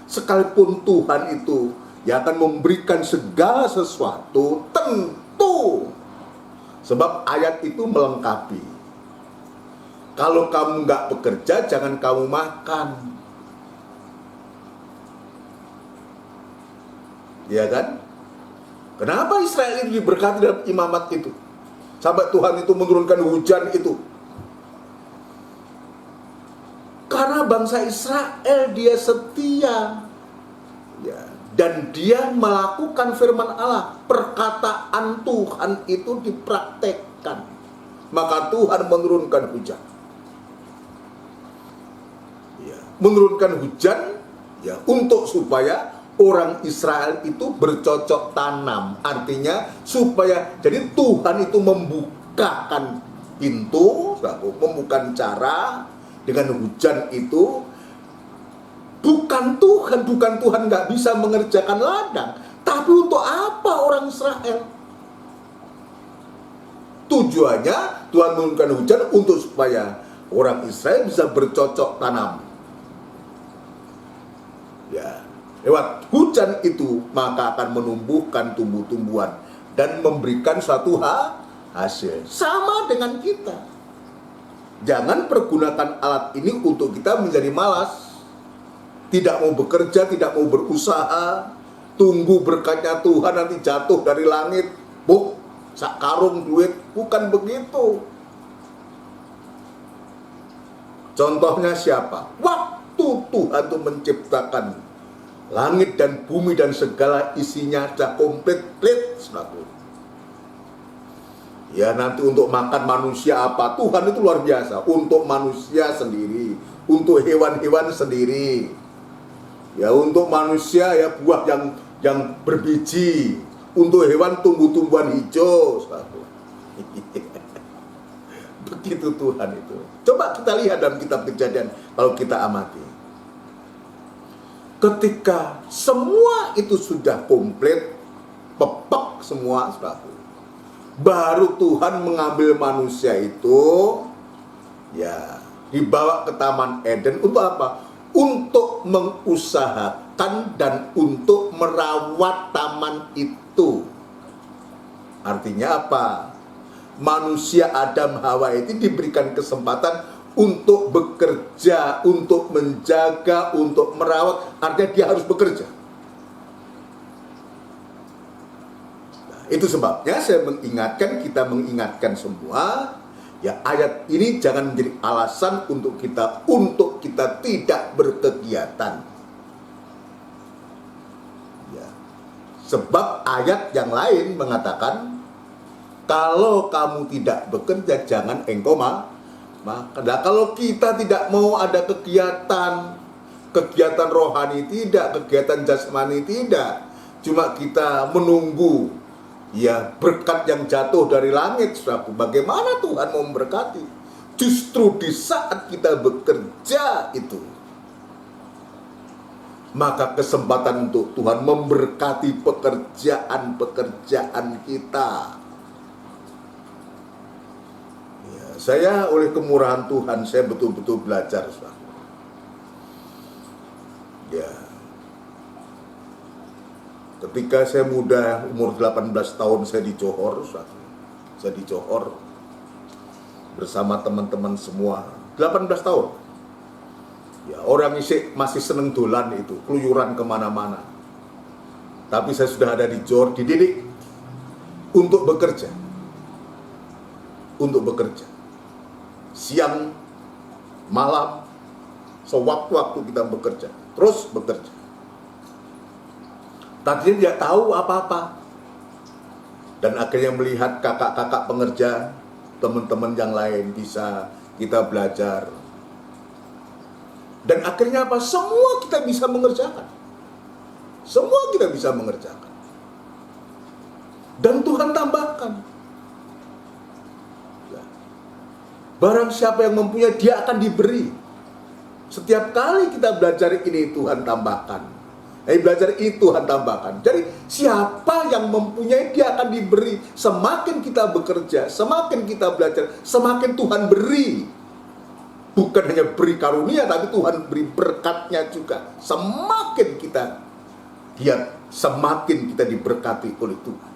A: sekalipun Tuhan itu yang akan memberikan segala sesuatu, tentu. Sebab ayat itu melengkapi. Kalau kamu nggak bekerja, jangan kamu makan. Ya kan? Kenapa Israel itu diberkati dalam imamat itu? Sampai Tuhan itu menurunkan hujan itu. Karena bangsa Israel dia setia. Ya, dan dia melakukan firman Allah. Perkataan Tuhan itu dipraktekkan, maka Tuhan menurunkan hujan. Ya, menurunkan hujan ya untuk supaya orang Israel itu bercocok tanam. Artinya supaya, jadi Tuhan itu membukakan pintu, membuka cara dengan hujan itu. Bukan Tuhan nggak bisa mengerjakan ladang, tapi untuk apa orang Israel? Tujuannya Tuhan menurunkan hujan untuk supaya orang Israel bisa bercocok tanam. Ya, lewat hujan itu maka akan menumbuhkan tumbuh-tumbuhan dan memberikan suatu hasil. Sama dengan kita. Jangan pergunakan alat ini untuk kita menjadi malas, tidak mau bekerja, tidak mau berusaha, tunggu berkatnya Tuhan nanti jatuh dari langit, sak karung duit. Bukan begitu. Contohnya siapa? Waktu Tuhan itu menciptakan langit dan bumi dan segala isinya sudah komplit, saudara. Ya, nanti untuk makan manusia apa? Tuhan itu luar biasa. Untuk manusia sendiri, untuk hewan-hewan sendiri. Ya, untuk manusia ya buah yang berbiji, untuk hewan tumbuh-tumbuhan hijau. Begitu Tuhan itu. Coba kita lihat dalam kitab Kejadian, kalau kita amati. Ketika semua itu sudah komplit, pepek semua, baru Tuhan mengambil manusia itu, ya, dibawa ke Taman Eden untuk apa? Untuk mengusahakan dan untuk merawat taman itu. Artinya apa? Manusia Adam Hawa itu diberikan kesempatan untuk bekerja, untuk menjaga, untuk merawat. Artinya dia harus bekerja. Nah, itu sebabnya saya kita mengingatkan semua. Ya, ayat ini jangan menjadi alasan untuk kita tidak berkegiatan. Ya. Sebab ayat yang lain mengatakan, kalau kamu tidak bekerja, jangan engkau makan. Nah, kalau kita tidak mau ada kegiatan rohani tidak, kegiatan jasmani tidak, cuma kita menunggu ya berkat yang jatuh dari langit, saudaraku. Bagaimana Tuhan mau memberkati? Justru di saat kita bekerja itu, maka kesempatan untuk Tuhan memberkati pekerjaan kita. Ya, saya oleh kemurahan Tuhan, saya betul-betul belajar, saudaraku. Ya, ketika saya muda, umur 18 tahun, saya di Johor bersama teman-teman semua. 18 tahun. Ya, orang masih seneng dolan itu, keluyuran kemana-mana. Tapi saya sudah ada di Johor, dididik untuk bekerja. Siang, malam, sewaktu-waktu kita bekerja. Terus bekerja. Tadinya tidak tahu apa-apa. Dan akhirnya melihat kakak-kakak pengerja, teman-teman yang lain bisa kita belajar. Dan akhirnya apa? Semua kita bisa mengerjakan. Dan Tuhan tambahkan. Barang siapa yang mempunyai, dia akan diberi. Setiap kali kita belajar ini, Tuhan tambahkan. Belajar itu Tuhan tambahkan. Jadi siapa yang mempunyai, dia akan diberi. Semakin kita bekerja, semakin kita belajar, semakin Tuhan beri. Bukan hanya beri karunia, tapi Tuhan beri berkatnya juga. Semakin kita giat, semakin kita diberkati oleh Tuhan.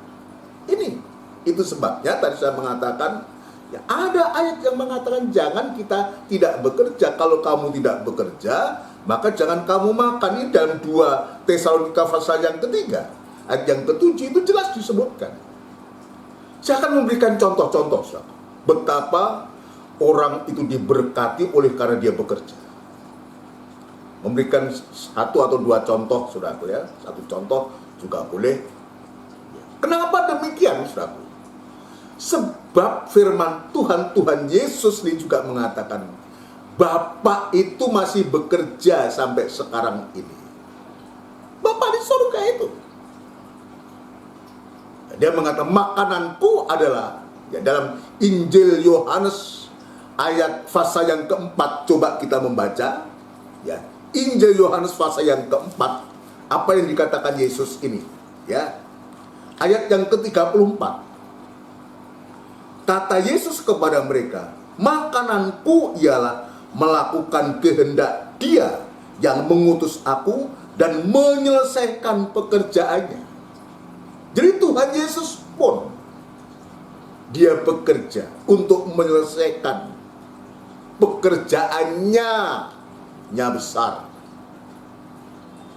A: Itu sebabnya tadi saya mengatakan, ya, ada ayat yang mengatakan jangan kita tidak bekerja. Kalau kamu tidak bekerja, maka jangan kamu makan. Ini dalam 2 Tesalonika pasal yang ketiga, ayat yang ke-7 itu jelas disebutkan. Saya akan memberikan contoh-contoh betapa orang itu diberkati oleh karena dia bekerja. memberikan satu atau dua contoh, saudaraku ya. Satu contoh juga boleh. Kenapa demikian, saudaraku? Sebab firman Tuhan Yesus ini juga mengatakan, Bapa itu masih bekerja sampai sekarang ini. Bapa di surga itu. Dia mengatakan, makananku adalah, ya, dalam Injil Yohanes ayat pasal yang keempat, coba kita membaca, ya. Injil Yohanes pasal yang keempat, apa yang dikatakan Yesus ini, ya. Ayat yang ke-34. Kata Yesus kepada mereka, makananku ialah melakukan kehendak Dia yang mengutus aku dan menyelesaikan pekerjaannya. Jadi Tuhan Yesus pun Dia bekerja untuk menyelesaikan pekerjaannya yang besar.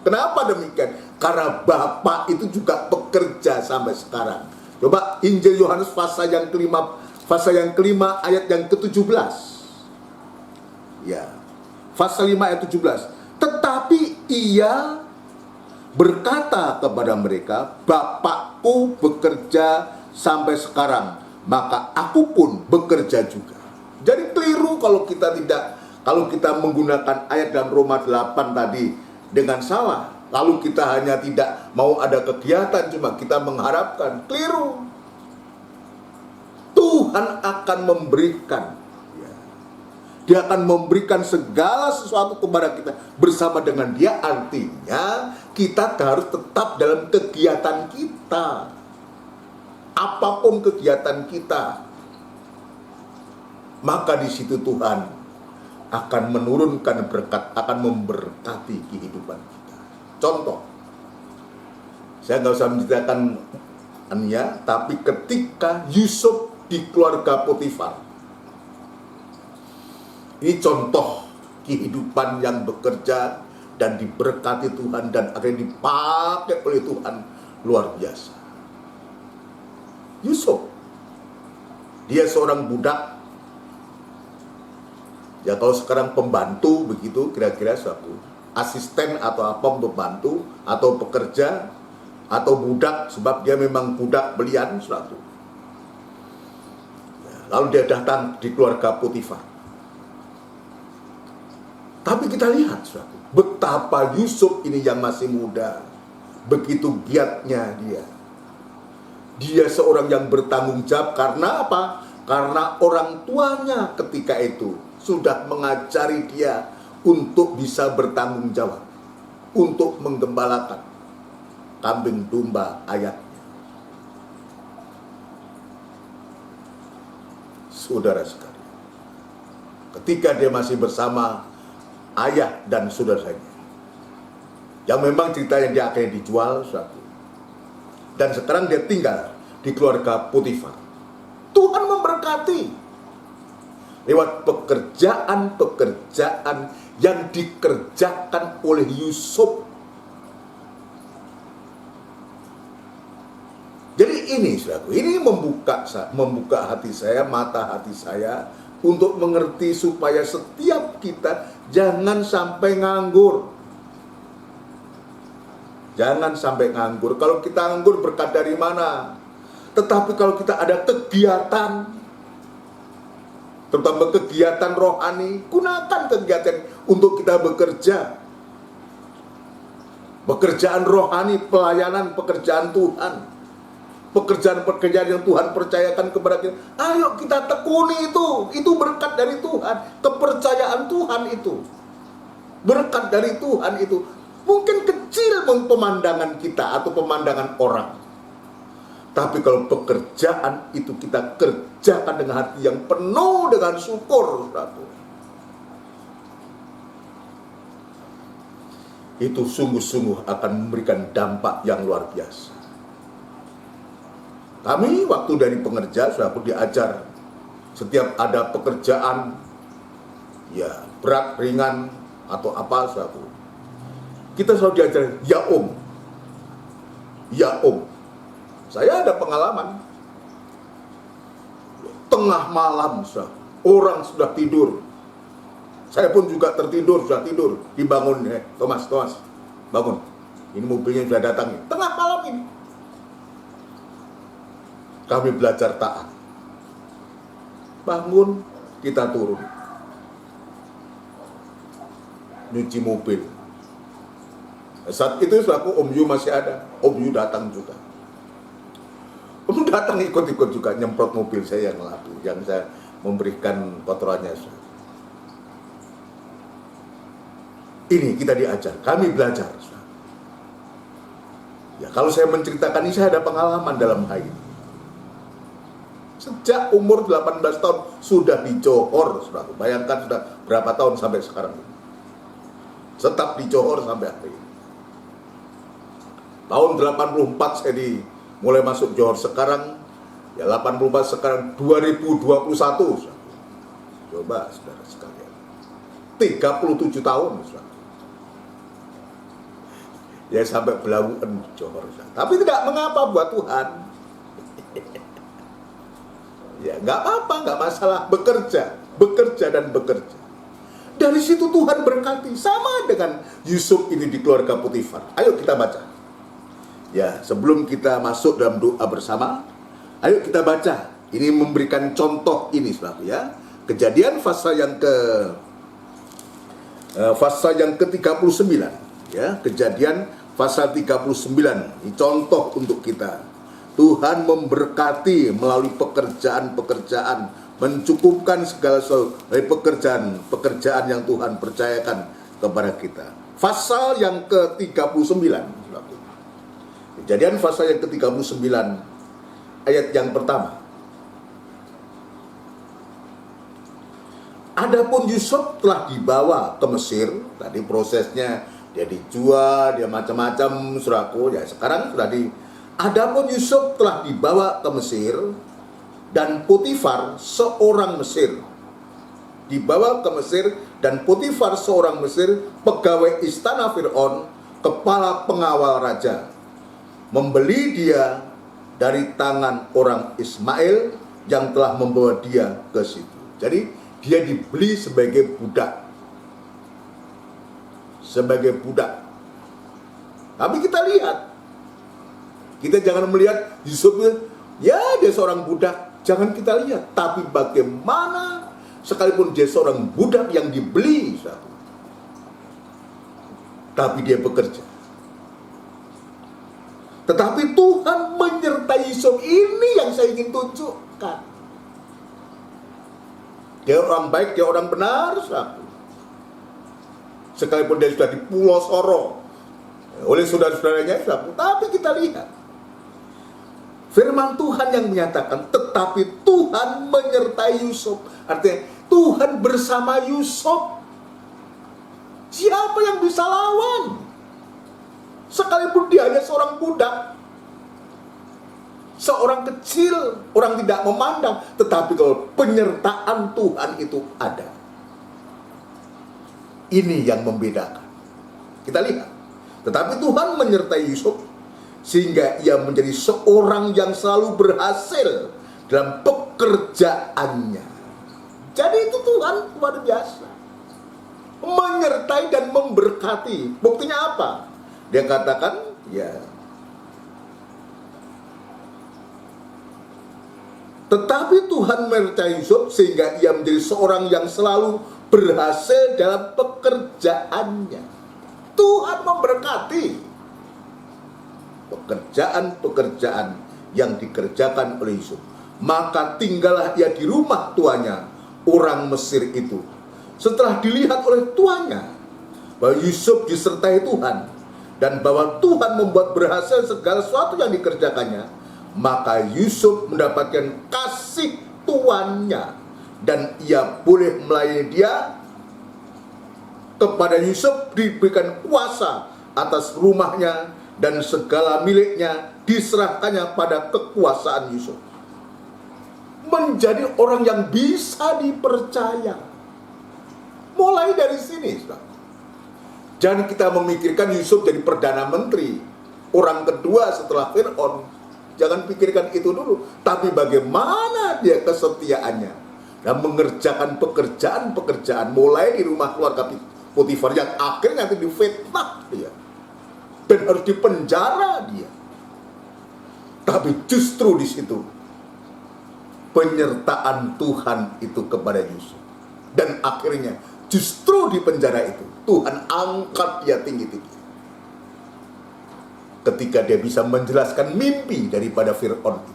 A: Kenapa demikian? Karena Bapa itu juga bekerja sampai sekarang. Coba Injil Yohanes pasal yang kelima ayat yang ke-17. Ya. Pasal 5 ayat 17. Tetapi Ia berkata kepada mereka, Bapakku bekerja sampai sekarang, maka aku pun bekerja juga. Jadi keliru kalau kita menggunakan ayat dalam Roma 8 tadi dengan salah. Lalu kita hanya tidak mau ada kegiatan, cuma kita mengharapkan. Keliru. Tuhan akan memberikan. Dia akan memberikan segala sesuatu kepada kita bersama dengan Dia. Artinya kita harus tetap dalam kegiatan kita. Apapun kegiatan kita, maka di situ Tuhan akan menurunkan berkat, akan memberkati kehidupan kita. Contoh, saya nggak usah menceritakan ya, tapi ketika Yusuf di keluarga Potifar, ini contoh kehidupan yang bekerja dan diberkati Tuhan dan akhirnya dipakai oleh Tuhan luar biasa. Yusuf, dia seorang budak. Ya kalau sekarang pembantu begitu, kira-kira suatu asisten atau apa, pembantu atau pekerja atau budak, sebab dia memang budak belian suatu. Ya, lalu dia datang di keluarga Potifar. Tapi kita lihat suatu, betapa Yusuf ini yang masih muda, begitu giatnya dia. Dia seorang yang bertanggung jawab. Karena apa? Karena orang tuanya ketika itu sudah mengajari dia untuk bisa bertanggung jawab, untuk menggembalakan kambing domba ayahnya. Saudara sekalian, ketika dia masih bersama ayah dan saudaranya, yang memang cerita yang dia akhirnya dijual suatu, dan sekarang dia tinggal di keluarga Potifar. Tuhan memberkati lewat pekerjaan-pekerjaan yang dikerjakan oleh Yusuf. Jadi ini, saudaraku, ini membuka hati saya, mata hati saya untuk mengerti supaya setiap kita jangan sampai nganggur. Jangan sampai nganggur. Kalau kita nganggur, berkat dari mana? Tetapi kalau kita ada kegiatan, terutama kegiatan rohani, gunakan kegiatan untuk kita bekerja. Pekerjaan rohani, pelayanan, pekerjaan Tuhan, pekerjaan-pekerjaan yang Tuhan percayakan kepada kita. Ayo kita tekuni itu berkat dari Tuhan, kepercayaan Tuhan itu, berkat dari Tuhan itu. Mungkin kecil pemandangan kita atau pemandangan orang, tapi kalau pekerjaan itu kita kerjakan dengan hati yang penuh dengan syukur, itu sungguh-sungguh akan memberikan dampak yang luar biasa. Kami waktu dari pengerja sudah diajar, setiap ada pekerjaan, ya berat, ringan, atau apa, kita selalu diajar, ya om. Saya ada pengalaman, tengah malam orang sudah tidur, Saya pun juga tertidur, sudah tidur, dibangun. Thomas, bangun. Ini mobilnya sudah datang. Tengah malam ini. Kami belajar taat. Bangun, kita turun. Nyuci mobil. Saat itu selaku Om Yu masih ada. Om Yu datang juga. Om Yu datang ikut-ikut juga nyemprot mobil saya yang lalu, yang saya memberikan kotorannya. Ini kita diajar, kami belajar. Ya, kalau saya menceritakan ini, saya ada pengalaman dalam hal ini. Sejak umur 18 tahun sudah di Johor, saudara. Bayangkan sudah berapa tahun sampai sekarang. Tetap di Johor sampai hari ini. Tahun 84 saya mulai masuk Johor, sekarang ya 84, sekarang 2021. Saudara. Coba saudara sekalian. 37 tahun, saudara. Ya sampai belauan Johor. Tapi tidak mengapa buat Tuhan. Ya nggak apa-apa, nggak masalah. Bekerja dan bekerja. Dari situ Tuhan berkati. Sama dengan Yusuf ini di keluarga Potifar. Ayo kita baca. Ya, sebelum kita masuk dalam doa bersama, ayo kita baca. Ini memberikan contoh ini, saudara ya. Kejadian pasal yang ke-39. Ya, Kejadian pasal 39. Ini contoh untuk kita. Tuhan memberkati melalui pekerjaan-pekerjaan, mencukupkan segala sesuatu dari pekerjaan yang Tuhan percayakan kepada kita. Pasal yang ke-39. Kejadian pasal yang ke-39 ayat yang pertama. Adapun Yusuf telah dibawa ke Mesir, tadi prosesnya dia dijual, dia macam-macam, saudaraku. Ya, sekarang sudah Adapun Yusuf telah dibawa ke Mesir, dan Potifar seorang Mesir. Dibawa ke Mesir, dan Potifar seorang Mesir, pegawai istana Fir'aun, kepala pengawal raja, membeli dia dari tangan orang Ismail yang telah membawa dia ke situ. Jadi dia dibeli sebagai budak. Tapi kita lihat, kita jangan melihat Yusuf, ya dia seorang budak. Jangan kita lihat. Tapi bagaimana sekalipun dia seorang budak yang dibeli, tapi dia bekerja. Tetapi Tuhan menyertai Yusuf. Ini yang saya ingin tunjukkan. Dia orang baik, dia orang benar, sekalipun dia sudah di Pulau Soro oleh saudara-saudaranya, tapi kita lihat firman Tuhan yang menyatakan, tetapi Tuhan menyertai Yusuf. Artinya Tuhan bersama Yusuf. Siapa yang bisa lawan? Sekalipun dia hanya seorang budak, seorang kecil, orang tidak memandang, tetapi kalau penyertaan Tuhan itu ada. Ini yang membedakan. Kita lihat. Tetapi Tuhan menyertai Yusuf, sehingga ia menjadi seorang yang selalu berhasil dalam pekerjaannya. Jadi itu Tuhan luar biasa. Menyertai dan memberkati. Buktinya apa? Dia katakan, ya, tetapi Tuhan menyertai Yusuf sehingga ia menjadi seorang yang selalu berhasil dalam pekerjaannya. Tuhan memberkati pekerjaan-pekerjaan yang dikerjakan oleh Yusuf. Maka tinggallah ia di rumah tuannya, orang Mesir itu. Setelah dilihat oleh tuannya bahwa Yusuf disertai Tuhan dan bahwa Tuhan membuat berhasil segala sesuatu yang dikerjakannya, maka Yusuf mendapatkan kasih tuannya dan ia boleh melayani dia. Kepada Yusuf diberikan kuasa atas rumahnya dan segala miliknya diserahkannya pada kekuasaan Yusuf. Menjadi orang yang bisa dipercaya. Mulai dari sini, jangan kita memikirkan Yusuf jadi Perdana Menteri, orang kedua setelah Fir'aun. Jangan pikirkan itu dulu. Tapi bagaimana dia kesetiaannya. dan mengerjakan pekerjaan-pekerjaan mulai di rumah keluarga Potifar yang akhirnya nanti difitnah dia dan harus dipenjara dia. Tapi justru di situ penyertaan Tuhan itu kepada Yusuf, dan akhirnya justru di penjara itu Tuhan angkat dia tinggi-tinggi ketika dia bisa menjelaskan mimpi daripada Fir'aun itu.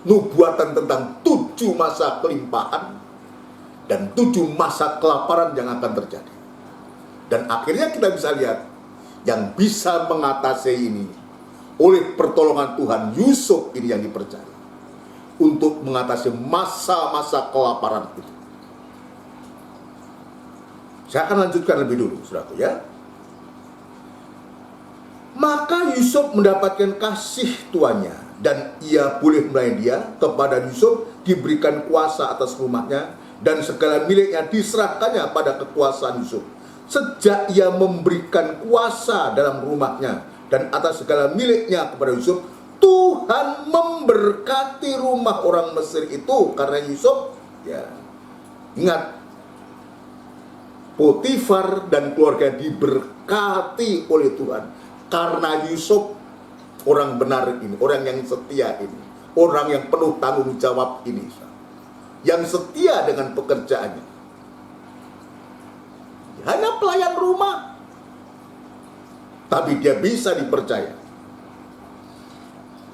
A: Nubuatan tentang 7 masa kelimpahan dan 7 masa kelaparan yang akan terjadi. Dan akhirnya kita bisa lihat yang bisa mengatasi ini oleh pertolongan Tuhan, Yusuf ini yang dipercaya untuk mengatasi masa-masa kelaparan itu. Saya akan lanjutkan lebih dulu, saudaraku ya. Maka Yusuf mendapatkan kasih tuannya, dan ia boleh melayani dia. Kepada Yusuf diberikan kuasa atas rumahnya, dan segala miliknya diserahkannya pada kekuasaan Yusuf. Sejak ia memberikan kuasa dalam rumahnya dan atas segala miliknya kepada Yusuf, Tuhan memberkati rumah orang Mesir itu karena Yusuf. Ya, ingat, Potifar dan keluarga diberkati oleh Tuhan karena Yusuf, orang benar ini, orang yang setia ini, orang yang penuh tanggung jawab ini, yang setia dengan pekerjaannya. Hanya pelayan rumah, tapi dia bisa dipercaya.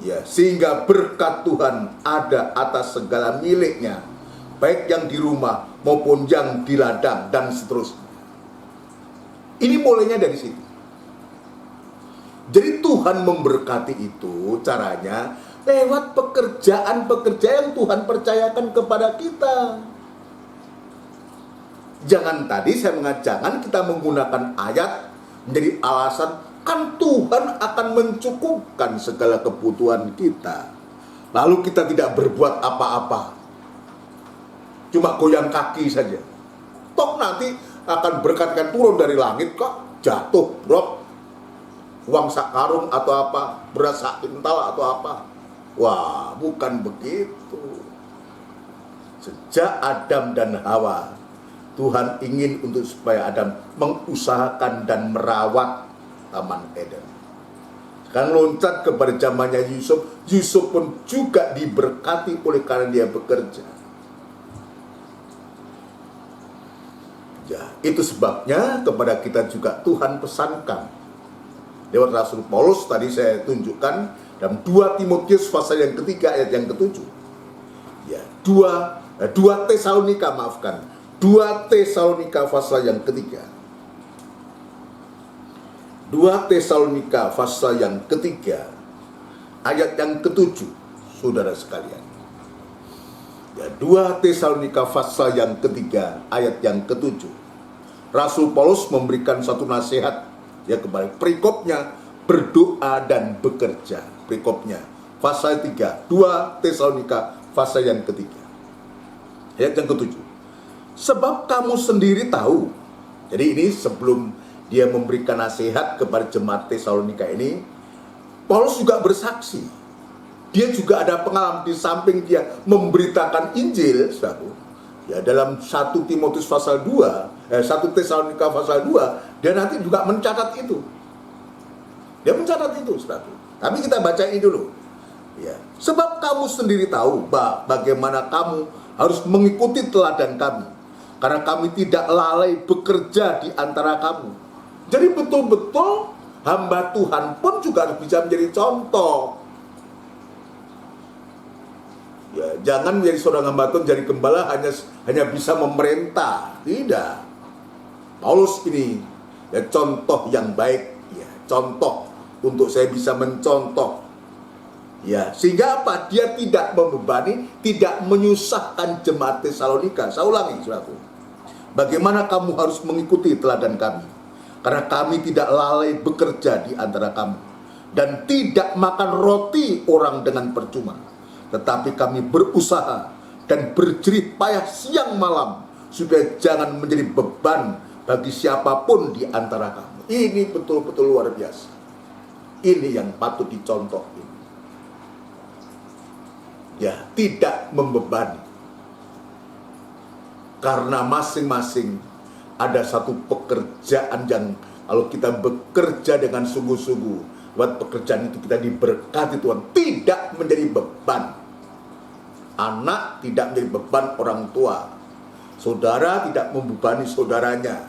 A: Ya, sehingga berkat Tuhan ada atas segala miliknya, baik yang di rumah maupun yang di ladang dan seterusnya. Ini mulainya dari situ. Jadi Tuhan memberkati itu caranya lewat pekerjaan-pekerjaan yang Tuhan percayakan kepada kita. Jangan tadi saya mengatakan kita menggunakan ayat menjadi alasan, kan Tuhan akan mencukupkan segala kebutuhan kita. Lalu kita tidak berbuat apa-apa, cuma goyang kaki saja. Toh nanti akan berkat turun dari langit kok, jatuh, drop, uang sak karung atau apa, beras sak kintal atau apa. Wah, bukan begitu. Sejak Adam dan Hawa, Tuhan ingin untuk supaya Adam mengusahakan dan merawat Taman Eden. Sekarang loncat kepada zamannya Yusuf. Yusuf pun juga diberkati oleh karena dia bekerja. Ya, itu sebabnya kepada kita juga Tuhan pesankan lewat Rasul Paulus tadi saya tunjukkan dalam 2 Timotius pasal yang ketiga ayat yang ke-7. Ya, 2 Tesalonika, maafkan. 2 Tesalonika pasal yang ketiga. 2 Tesalonika pasal yang ketiga ayat yang ke-7, saudara sekalian. Ya, 2 Tesalonika pasal yang ketiga ayat yang ke-7. Rasul Paulus memberikan satu nasihat ya kepada perikopnya, berdoa dan bekerja. Perikopnya pasal 3, 2 Tesalonika pasal yang ketiga ayat yang ke-7. Sebab kamu sendiri tahu. Jadi ini sebelum dia memberikan nasihat kepada jemaat Tesalonika ini, Paulus juga bersaksi. Dia juga ada pengalaman di samping dia memberitakan Injil, saudara. Ya, dalam 1 Timotius pasal 2, 1 Tesalonika pasal 2, dia nanti juga mencatat itu. Dia mencatat itu, saudara. Tapi kita baca ini dulu. Ya, sebab kamu sendiri tahu bagaimana kamu harus mengikuti teladan kami. Karena kami tidak lalai bekerja di antara kamu. Jadi betul-betul hamba Tuhan pun juga harus bisa menjadi contoh. Ya, jangan menjadi seorang hamba Tuhan, jadi gembala hanya bisa memerintah. Tidak. Paulus ini ya contoh yang baik, ya, contoh untuk saya bisa mencontoh. Ya, sehingga apa? Dia tidak membebani, tidak menyusahkan jemaat Tesalonika. Saya ulangi, saudaraku. Bagaimana kamu harus mengikuti teladan kami? Karena kami tidak lalai bekerja di antara kamu, dan tidak makan roti orang dengan percuma. Tetapi kami berusaha dan berjerih payah siang malam, supaya jangan menjadi beban bagi siapapun di antara kamu. Ini betul-betul luar biasa. Ini yang patut dicontoh. Ya, tidak membebani. Karena masing-masing ada satu pekerjaan yang kalau kita bekerja dengan sungguh-sungguh, buat pekerjaan itu kita diberkati Tuhan, tidak menjadi beban. Anak tidak menjadi beban orang tua. Saudara tidak membebani saudaranya.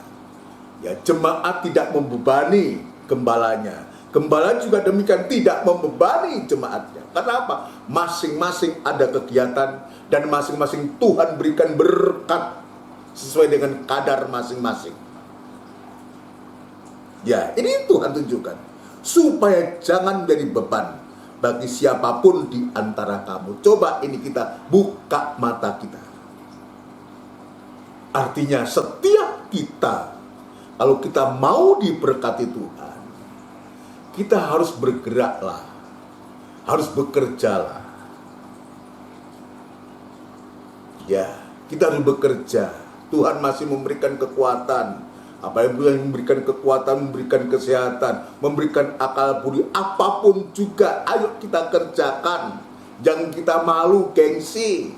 A: Ya, jemaat tidak membebani gembalanya. Gembala juga demikian tidak membebani jemaatnya. Karena apa? Masing-masing ada kegiatan dan masing-masing Tuhan berikan berkat sesuai dengan kadar masing-masing. Ya, ini Tuhan tunjukkan supaya jangan menjadi beban bagi siapapun di antara kamu. Coba ini kita buka mata kita. Artinya setiap kita, kalau kita mau diberkati Tuhan, kita harus bergeraklah, harus bekerjalah. Ya, kita harus bekerja. Tuhan masih memberikan kekuatan. Apa yang memberikan kekuatan, memberikan kesehatan, memberikan akal budi, apapun juga, ayo kita kerjakan. Jangan kita malu, gengsi.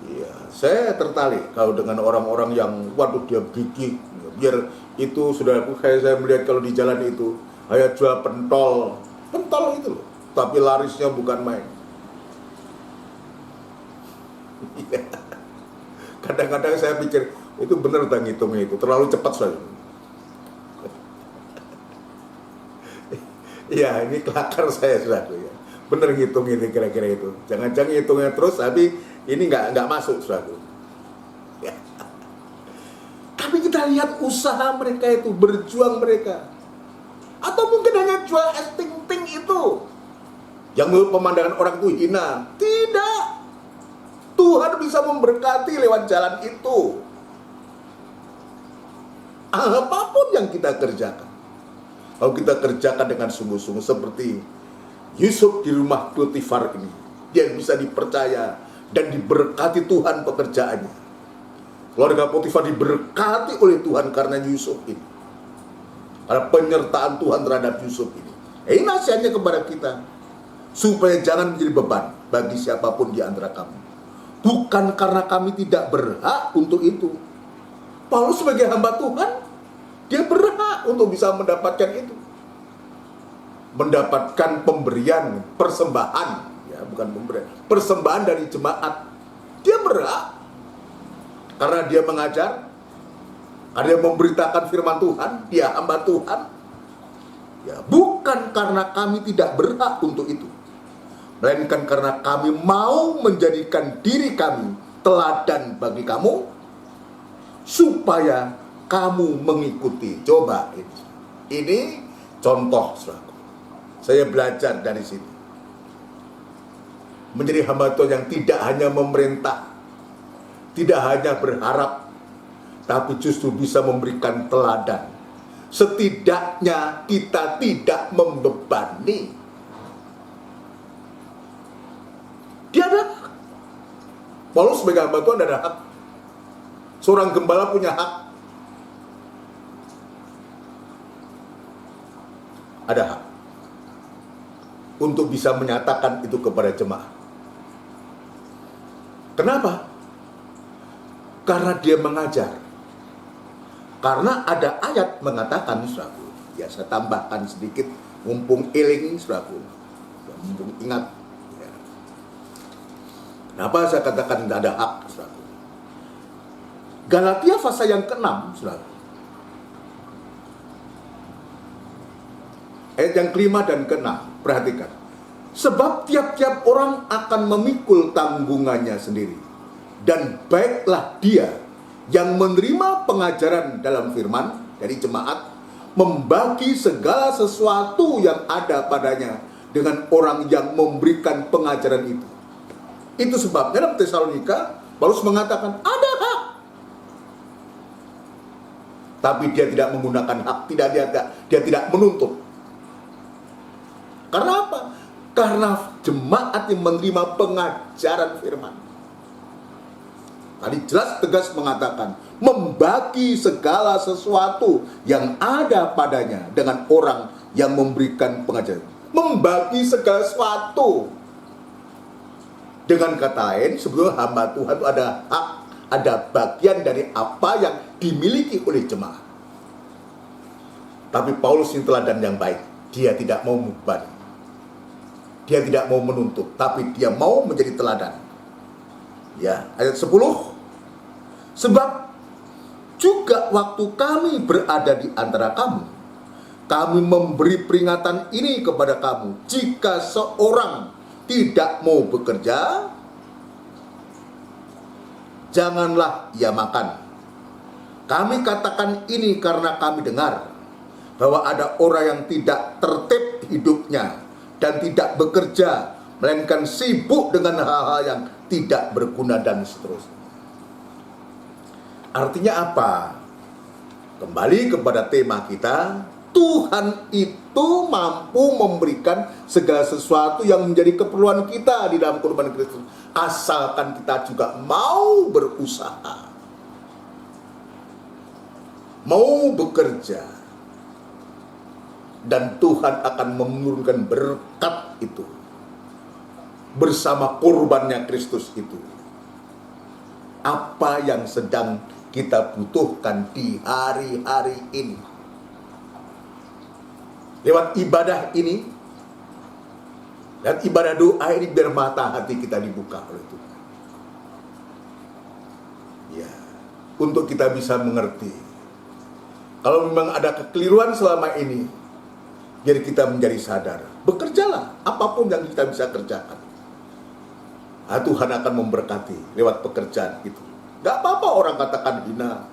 A: Ya, saya tertarik kalau dengan orang-orang yang, waduh dia gigih, biar itu sudah kayak saya melihat kalau di jalan itu, kayak jual pentol itu loh, tapi larisnya bukan main. Kadang-kadang saya pikir itu benar tak ngitungnya itu terlalu cepat saja. Ya ini kelakar saya saudara ya. Benar ngitung ini kira-kira itu. Jangan-jangan hitungnya terus tapi ini nggak masuk saudara. Ya. Tapi kita lihat usaha mereka itu, berjuang mereka. Atau mungkin hanya jual es ting-ting itu yang menurut pemandangan orang itu hina. Tidak. Tuhan bisa memberkati lewat jalan itu. Apapun yang kita kerjakan, kalau kita kerjakan dengan sungguh-sungguh seperti Yusuf di rumah Potifar ini, dia bisa dipercaya dan diberkati Tuhan pekerjaannya. Keluarga Potifar diberkati oleh Tuhan karena Yusuf ini, karena penyertaan Tuhan terhadap Yusuf ini. Ini nasihatnya kepada kita, supaya jangan menjadi beban bagi siapapun di antara kamu. Bukan karena kami tidak berhak untuk itu. Paulus sebagai hamba Tuhan, dia berhak untuk bisa mendapatkan itu. Mendapatkan pemberian, persembahan, ya bukan pemberian, persembahan dari jemaat. Dia berhak. Karena dia mengajar, karena dia memberitakan firman Tuhan, dia hamba Tuhan. Ya, bukan karena kami tidak berhak untuk itu, melainkan karena kami mau menjadikan diri kami teladan bagi kamu, supaya kamu mengikuti. Coba ini contoh, saudaraku. Saya belajar dari sini. Menjadi hamba Tuhan yang tidak hanya memerintah, tidak hanya berharap, tapi justru bisa memberikan teladan. Setidaknya kita tidak membebani. Dia ada hak. Paulus sebagai hamba Tuhan ada hak. Seorang gembala punya hak. Ada hak untuk bisa menyatakan itu kepada jemaat. Kenapa? Karena dia mengajar. Karena ada ayat mengatakan, saudaraku. Ya saya tambahkan sedikit, mumpung eling, saudaraku. Mumpung ingat. Kenapa saya katakan tidak ada hak, saudara? Galatia pasal yang ke-6, saudara. Ayat yang ke-5 dan ke-6, perhatikan. Sebab tiap-tiap orang akan memikul tanggungannya sendiri. Dan baiklah dia yang menerima pengajaran dalam firman dari jemaat, membagi segala sesuatu yang ada padanya dengan orang yang memberikan pengajaran itu. Itu sebabnya dalam Tesalonika Paulus mengatakan ada hak, tapi dia tidak menggunakan hak, dia tidak menuntut. Karena apa? Karena jemaat yang menerima pengajaran firman. Tadi jelas tegas mengatakan membagi segala sesuatu yang ada padanya dengan orang yang memberikan pengajaran. membagi segala sesuatu. Dengan kata lain, sebetulnya hamba Tuhan itu ada hak, ada bagian dari apa yang dimiliki oleh jemaat. Tapi Paulus ini teladan yang baik. Dia tidak mau membebani. Dia tidak mau menuntut, tapi dia mau menjadi teladan. Ya, ayat 10. Sebab juga waktu kami berada di antara kamu, kami memberi peringatan ini kepada kamu. Jika seorang tidak mau bekerja, janganlah ia makan. Kami katakan ini karena kami dengar bahwa ada orang yang tidak tertib hidupnya dan tidak bekerja, melainkan sibuk dengan hal-hal yang tidak berguna dan seterusnya. Artinya apa? Kembali kepada tema kita, Tuhan itu mampu memberikan segala sesuatu yang menjadi keperluan kita di dalam kurban Kristus, asalkan kita juga mau berusaha, mau bekerja, dan Tuhan akan menurunkan berkat itu bersama kurbannya Kristus itu. Apa yang sedang kita butuhkan di hari-hari ini, lewat ibadah ini dan ibadah doa ini, biar mata hati kita dibuka oleh Tuhan. Ya, untuk kita bisa mengerti. Kalau memang ada kekeliruan selama ini, biar kita menjadi sadar. Bekerjalah apapun yang kita bisa kerjakan. Tuhan akan memberkati lewat pekerjaan itu. Gak apa-apa orang katakan hina.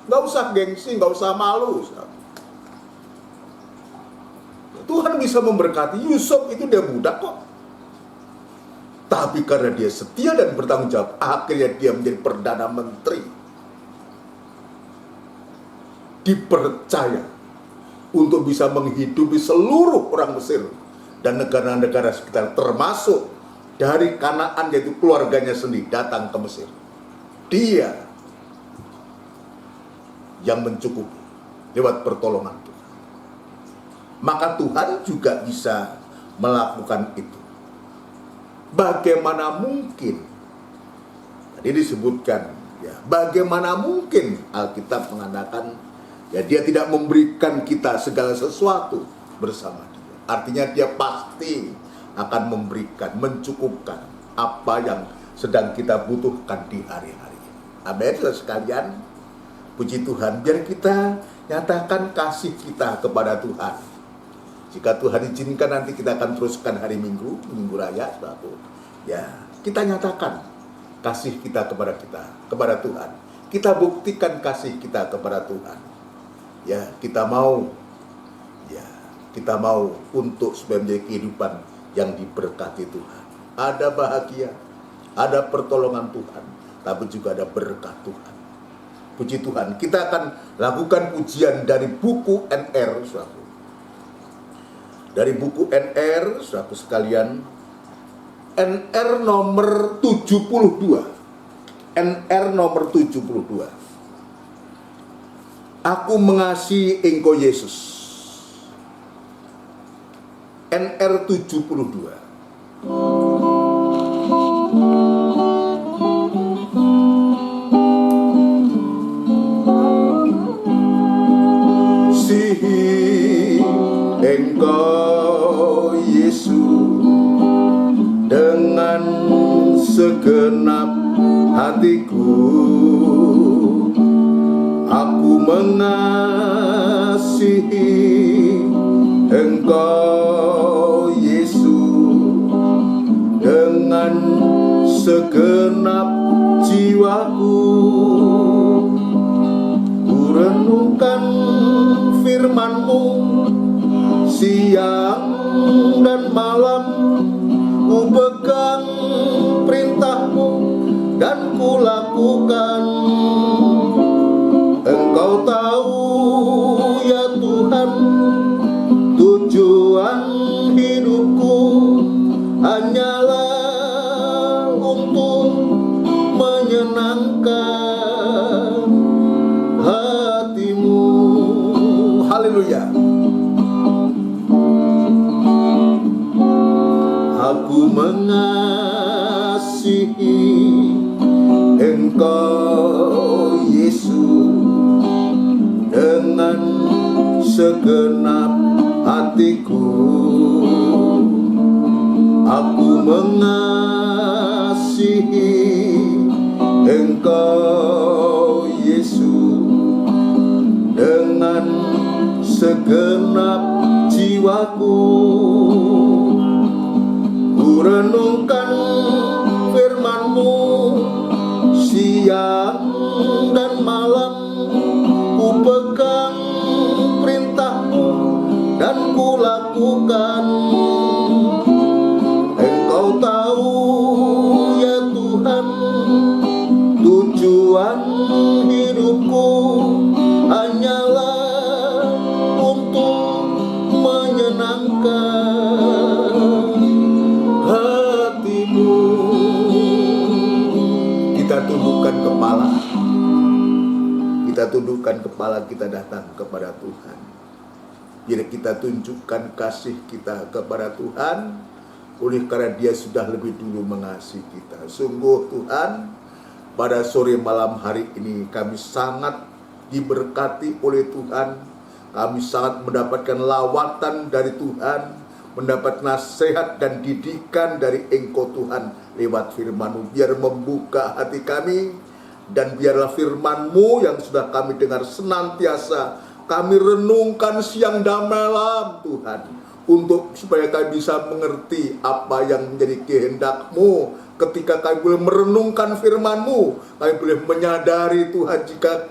A: Gak usah gengsi, gak usah malu. Tuhan bisa memberkati. Yusuf itu dia budak kok. Tapi karena dia setia dan bertanggung jawab, akhirnya dia menjadi Perdana Menteri. Dipercaya untuk bisa menghidupi seluruh orang Mesir dan negara-negara sekitar, termasuk dari Kanaan, yaitu keluarganya sendiri datang ke Mesir. Dia yang mencukupi lewat pertolongan Tuhan. Maka Tuhan juga bisa melakukan itu. Bagaimana mungkin? Tadi disebutkan, ya, bagaimana mungkin Alkitab mengatakan, ya, dia tidak memberikan kita segala sesuatu bersama dia. Artinya dia pasti akan memberikan, mencukupkan apa yang sedang kita butuhkan di hari-hari. Amin, saudara sekalian. Puji Tuhan, biar kita nyatakan kasih kita kepada Tuhan. Jika Tuhan izinkan, nanti kita akan teruskan hari Minggu Raya, suatu. Ya, kita nyatakan kasih kita kepada Tuhan. Kita buktikan kasih kita kepada Tuhan. Ya, kita mau untuk supaya menjadi kehidupan yang diberkati Tuhan. Ada bahagia, ada pertolongan Tuhan, tapi juga ada berkat Tuhan. Puji Tuhan. Kita akan lakukan pujian dari buku NR, saudara. Dari buku NR, saudara sekalian, NR nomor 72. NR nomor 72. Aku mengasihi Engkau Yesus. NR 72. Sihi Engkau Yesus dengan segenap hatiku. Aku mengasihi Engkau Yesus dengan segenap jiwaku. Ku renungkan firman-Mu siang dan malam, ku pegang perintah-Mu dan ku lakukan. Engkau tahu ya Tuhan, tujuan hidupku hanyalah untuk menyenangkan hati-Mu. Haleluya. mengasihi Engkau Yesus dengan segenap hatiku. Aku mengasihi Engkau Yesus dengan segenap jiwaku. Ku renungkan firman-Mu siang dan malam, ku pegang perintah-Mu dan ku lakukan. Engkau tahu ya Tuhan, tujuan hidupku hanyalah untuk menyenangkan hati-Mu. Kita tundukkan kepala. Kita tundukkan kepala, kita datang kepada Tuhan. Biar kita tunjukkan kasih kita kepada Tuhan, oleh karena Dia sudah lebih dulu mengasihi kita. Sungguh Tuhan, pada sore malam hari ini kami sangat diberkati oleh Tuhan. Kami sangat mendapatkan lawatan dari Tuhan, mendapat nasihat dan didikan dari Engkau Tuhan lewat firman-Mu. Biar membuka hati kami, dan biarlah firman-Mu yang sudah kami dengar senantiasa kami renungkan siang dan malam Tuhan, untuk supaya kami bisa mengerti apa yang menjadi kehendak-Mu. Ketika kami boleh merenungkan firman-Mu, kami boleh menyadari Tuhan, jika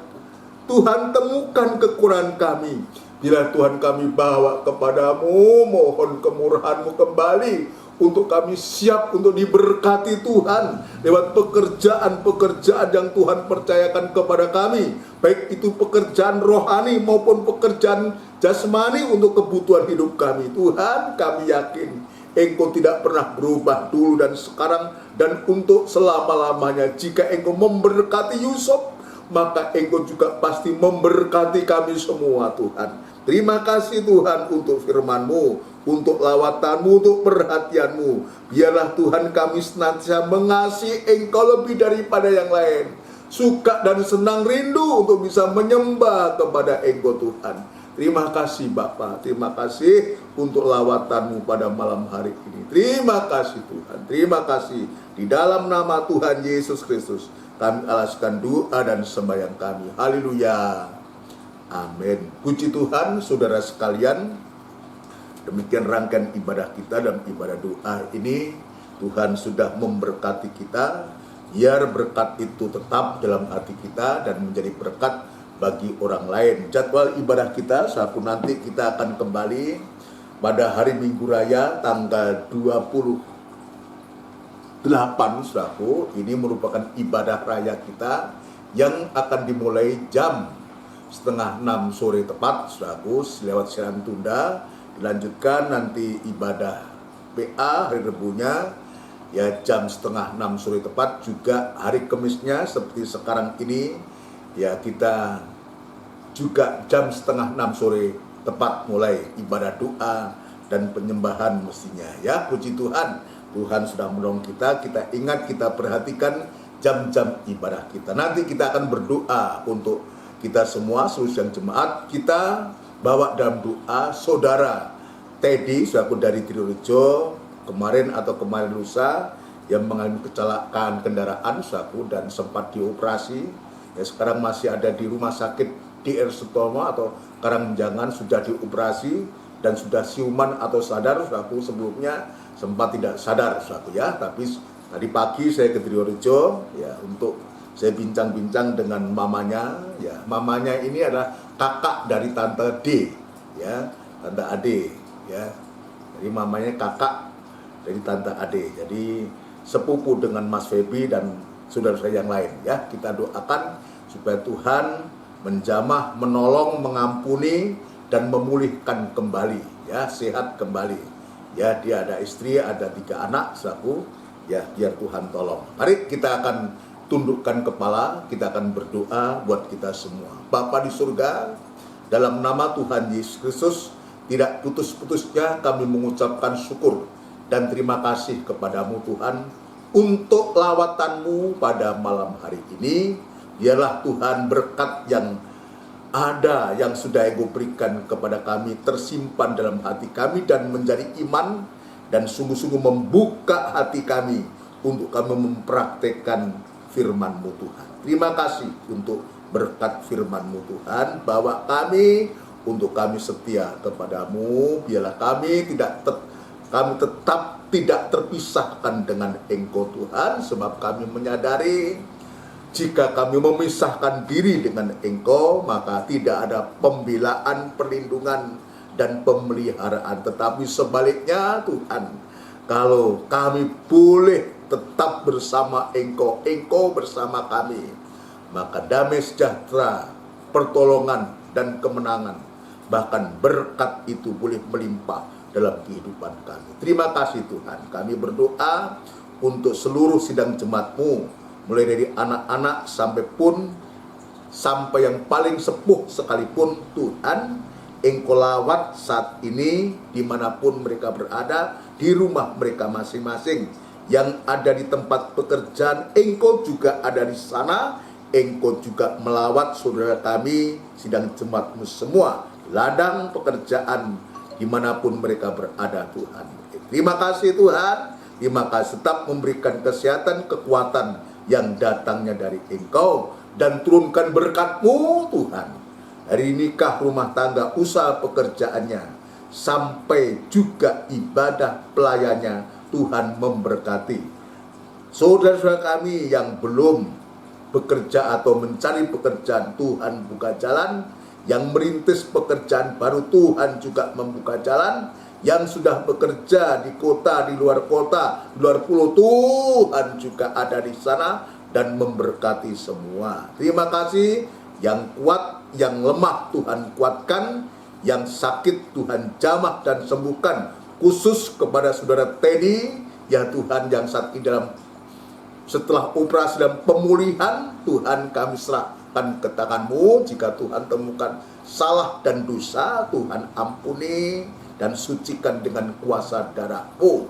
A: Tuhan temukan kekurangan kami, bila Tuhan kami bawa kepadamu, mohon kemurahan-Mu kembali, untuk kami siap untuk diberkati Tuhan lewat pekerjaan-pekerjaan yang Tuhan percayakan kepada kami, baik itu pekerjaan rohani maupun pekerjaan jasmani untuk kebutuhan hidup kami. Tuhan, kami yakin Engkau tidak pernah berubah dulu dan sekarang dan untuk selama-lamanya. Jika Engkau memberkati Yusuf, maka Engkau juga pasti memberkati kami semua Tuhan. Terima kasih Tuhan untuk firman-Mu, untuk lawatan-Mu, untuk perhatian-Mu. Biarlah Tuhan kami senantiasa mengasihi Engkau lebih daripada yang lain, suka dan senang rindu untuk bisa menyembah kepada Engkau Tuhan. Terima kasih Bapa, terima kasih untuk lawatan-Mu pada malam hari ini. Terima kasih Tuhan, terima kasih. Di dalam nama Tuhan Yesus Kristus kami alaskan doa dan sembahyang kami. Haleluya. Amin. Puji Tuhan, saudara sekalian. Demikian rangkaian ibadah kita dan ibadah doa ini. Tuhan sudah memberkati kita. Biar berkat itu tetap dalam hati kita dan menjadi berkat bagi orang lain. Jadwal ibadah kita, saat nanti kita akan kembali pada hari Minggu Raya tanggal 28, saudaraku. Ini merupakan ibadah raya kita yang akan dimulai jam 5:30 sore tepat, saudaraku, lewat siaran tunda. Dilanjutkan nanti ibadah PA hari Rebunya ya jam 5:30 sore tepat. Juga hari Kemisnya seperti sekarang ini ya kita juga jam 5:30 sore tepat mulai ibadah doa dan penyembahan mestinya ya. Puji Tuhan, Tuhan sudah menolong kita. Kita ingat, kita perhatikan jam-jam ibadah kita. Nanti kita akan berdoa untuk kita semua, seluruh yang jemaat. Kita bawa dalam doa saudara Teddy, saudaraku dari Trirejo, kemarin lusa yang mengalami kecelakaan kendaraan, saudaraku, dan sempat dioperasi. Ya, sekarang masih ada di rumah sakit DR Sutomo atau Karangjangan, sudah dioperasi dan sudah siuman atau sadar, saudaraku. Sebelumnya sempat tidak sadar, saudaraku ya. Tapi tadi pagi saya ke Trirejo ya untuk saya bincang-bincang dengan mamanya, ya. Mamanya ini adalah kakak dari Tante D, ya, Tante Ade, ya. Jadi mamanya kakak dari Tante Ade. Jadi sepupu dengan Mas Febi dan saudara saya yang lain, ya. Kita doakan supaya Tuhan menjamah, menolong, mengampuni dan memulihkan kembali, ya, sehat kembali. Ya, dia ada istri, ada 3 anak, saudaraku. Ya, biar Tuhan tolong. Mari kita akan tundukkan kepala, kita akan berdoa buat kita semua. Bapa di surga, dalam nama Tuhan Yesus Kristus, tidak putus-putusnya kami mengucapkan syukur dan terima kasih kepadamu Tuhan untuk lawatanmu pada malam hari ini. Biarlah Tuhan berkat yang ada yang sudah Engkau berikan kepada kami tersimpan dalam hati kami dan menjadi iman dan sungguh-sungguh membuka hati kami untuk kami mempraktekkan firman-Mu Tuhan. Terima kasih untuk berkat firman-Mu Tuhan, bahwa kami untuk kami setia kepadamu. Biarlah kami tetap tidak terpisahkan dengan Engkau Tuhan, sebab kami menyadari jika kami memisahkan diri dengan Engkau, maka tidak ada pembelaan, perlindungan, dan pemeliharaan. Tetapi sebaliknya Tuhan, kalau kami boleh tetap bersama Engkau, Engkau bersama kami, maka damai sejahtera, pertolongan, dan kemenangan, bahkan berkat itu boleh melimpah dalam kehidupan kami. Terima kasih Tuhan. Kami berdoa untuk seluruh sidang jemaat-Mu, mulai dari anak-anak sampai yang paling sepuh sekalipun Tuhan, Engkau lawat saat ini dimanapun mereka berada, di rumah mereka masing-masing, yang ada di tempat pekerjaan, Engkau juga ada di sana. Engkau juga melawat saudara kami, sidang jemaat-Mu semua, ladang pekerjaan, dimanapun mereka berada Tuhan. Terima kasih Tuhan, terima kasih, tetap memberikan kesehatan, kekuatan yang datangnya dari Engkau, dan turunkan berkat-Mu Tuhan. Hari nikah, rumah tangga, usaha pekerjaannya, sampai juga ibadah pelayannya, Tuhan memberkati. Saudara-saudara kami yang belum bekerja atau mencari pekerjaan, Tuhan buka jalan. Yang merintis pekerjaan baru, Tuhan juga membuka jalan. Yang sudah bekerja di kota, di luar kota, di luar pulau, Tuhan juga ada di sana dan memberkati semua. Terima kasih. Yang kuat, yang lemah Tuhan kuatkan, yang sakit Tuhan jamah dan sembuhkan. Khusus kepada saudara Teddy, ya Tuhan, yang saat ini setelah operasi dan pemulihan, Tuhan kami serahkan ke tangan-Mu. Jika Tuhan temukan salah dan dosa, Tuhan ampuni dan sucikan dengan kuasa darah-Mu.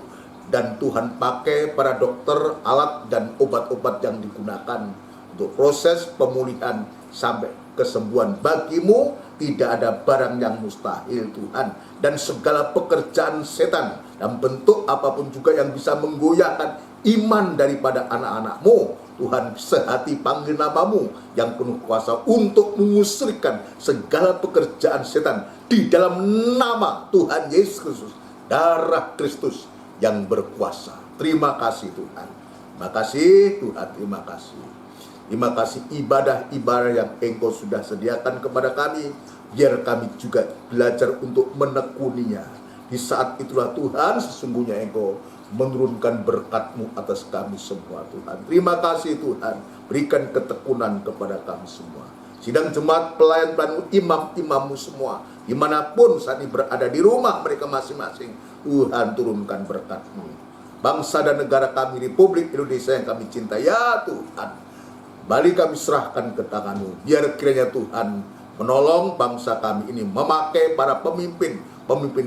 A: Dan Tuhan pakai para dokter, alat, dan obat-obat yang digunakan untuk proses pemulihan sampai kesembuhan. Bagi-Mu tidak ada barang yang mustahil Tuhan. Dan segala pekerjaan setan dan bentuk apapun juga yang bisa menggoyahkan iman daripada anak-anak-Mu, Tuhan sehati panggil nama-Mu yang penuh kuasa untuk mengusirkan segala pekerjaan setan di dalam nama Tuhan Yesus Kristus, darah Kristus yang berkuasa. Terima kasih Tuhan. Terima kasih Tuhan, terima kasih. Terima kasih ibadah-ibadah yang Engkau sudah sediakan kepada kami, biar kami juga belajar untuk menekuninya. Di saat itulah Tuhan, sesungguhnya Engkau menurunkan berkat-Mu atas kami semua Tuhan. Terima kasih Tuhan, berikan ketekunan kepada kami semua. Sidang jemaat, pelayan-pelayan, imam-imam-Mu semua, dimanapun saat ini berada di rumah mereka masing-masing, Tuhan turunkan berkat-Mu. Bangsa dan negara kami, Republik Indonesia yang kami cinta, ya Tuhan, balik kami serahkan ke tangan-Mu. Biar kiranya Tuhan menolong bangsa kami ini, memakai para pemimpin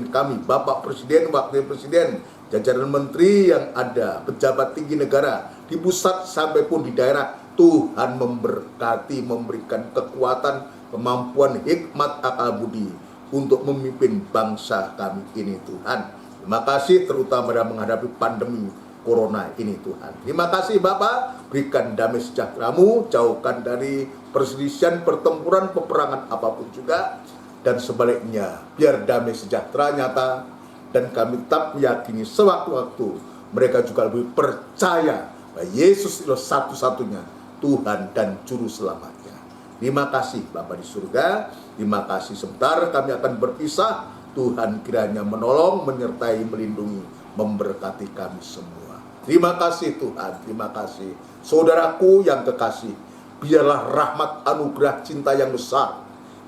A: kami, Bapak Presiden, Wakil Presiden, jajaran menteri yang ada, pejabat tinggi negara, di pusat sampai pun di daerah. Tuhan memberkati, memberikan kekuatan, kemampuan, hikmat, akal budi untuk memimpin bangsa kami ini Tuhan. Terima kasih terutama dalam menghadapi pandemi Corona ini Tuhan. Terima kasih Bapak, berikan damai sejahtera-Mu, jauhkan dari perselisihan, pertempuran, peperangan apapun juga, dan sebaliknya biar damai sejahtera nyata, dan kami tetap meyakini sewaktu-waktu mereka juga lebih percaya bahwa Yesus itu satu-satunya Tuhan dan Juru Selamatnya. Terima kasih Bapa di surga. Terima kasih, sebentar kami akan berpisah. Tuhan kiranya menolong, menyertai, melindungi, memberkati kami semua. Terima kasih Tuhan, terima kasih. Saudaraku yang kekasih, biarlah rahmat, anugerah, cinta yang besar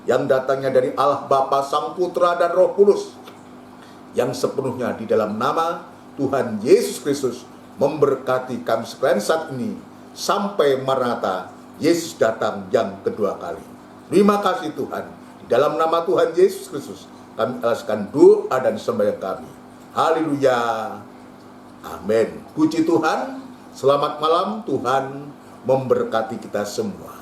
A: yang datangnya dari Allah Bapa, Sang Putra, dan Roh Kudus, yang sepenuhnya di dalam nama Tuhan Yesus Kristus memberkati kami sekalian saat ini sampai Maranatha, Yesus datang yang kedua kali. Terima kasih Tuhan. Di dalam nama Tuhan Yesus Kristus kami alaskan doa dan sembahyang kami. Haleluya. Amin. Puji Tuhan. Selamat malam. Tuhan memberkati kita semua.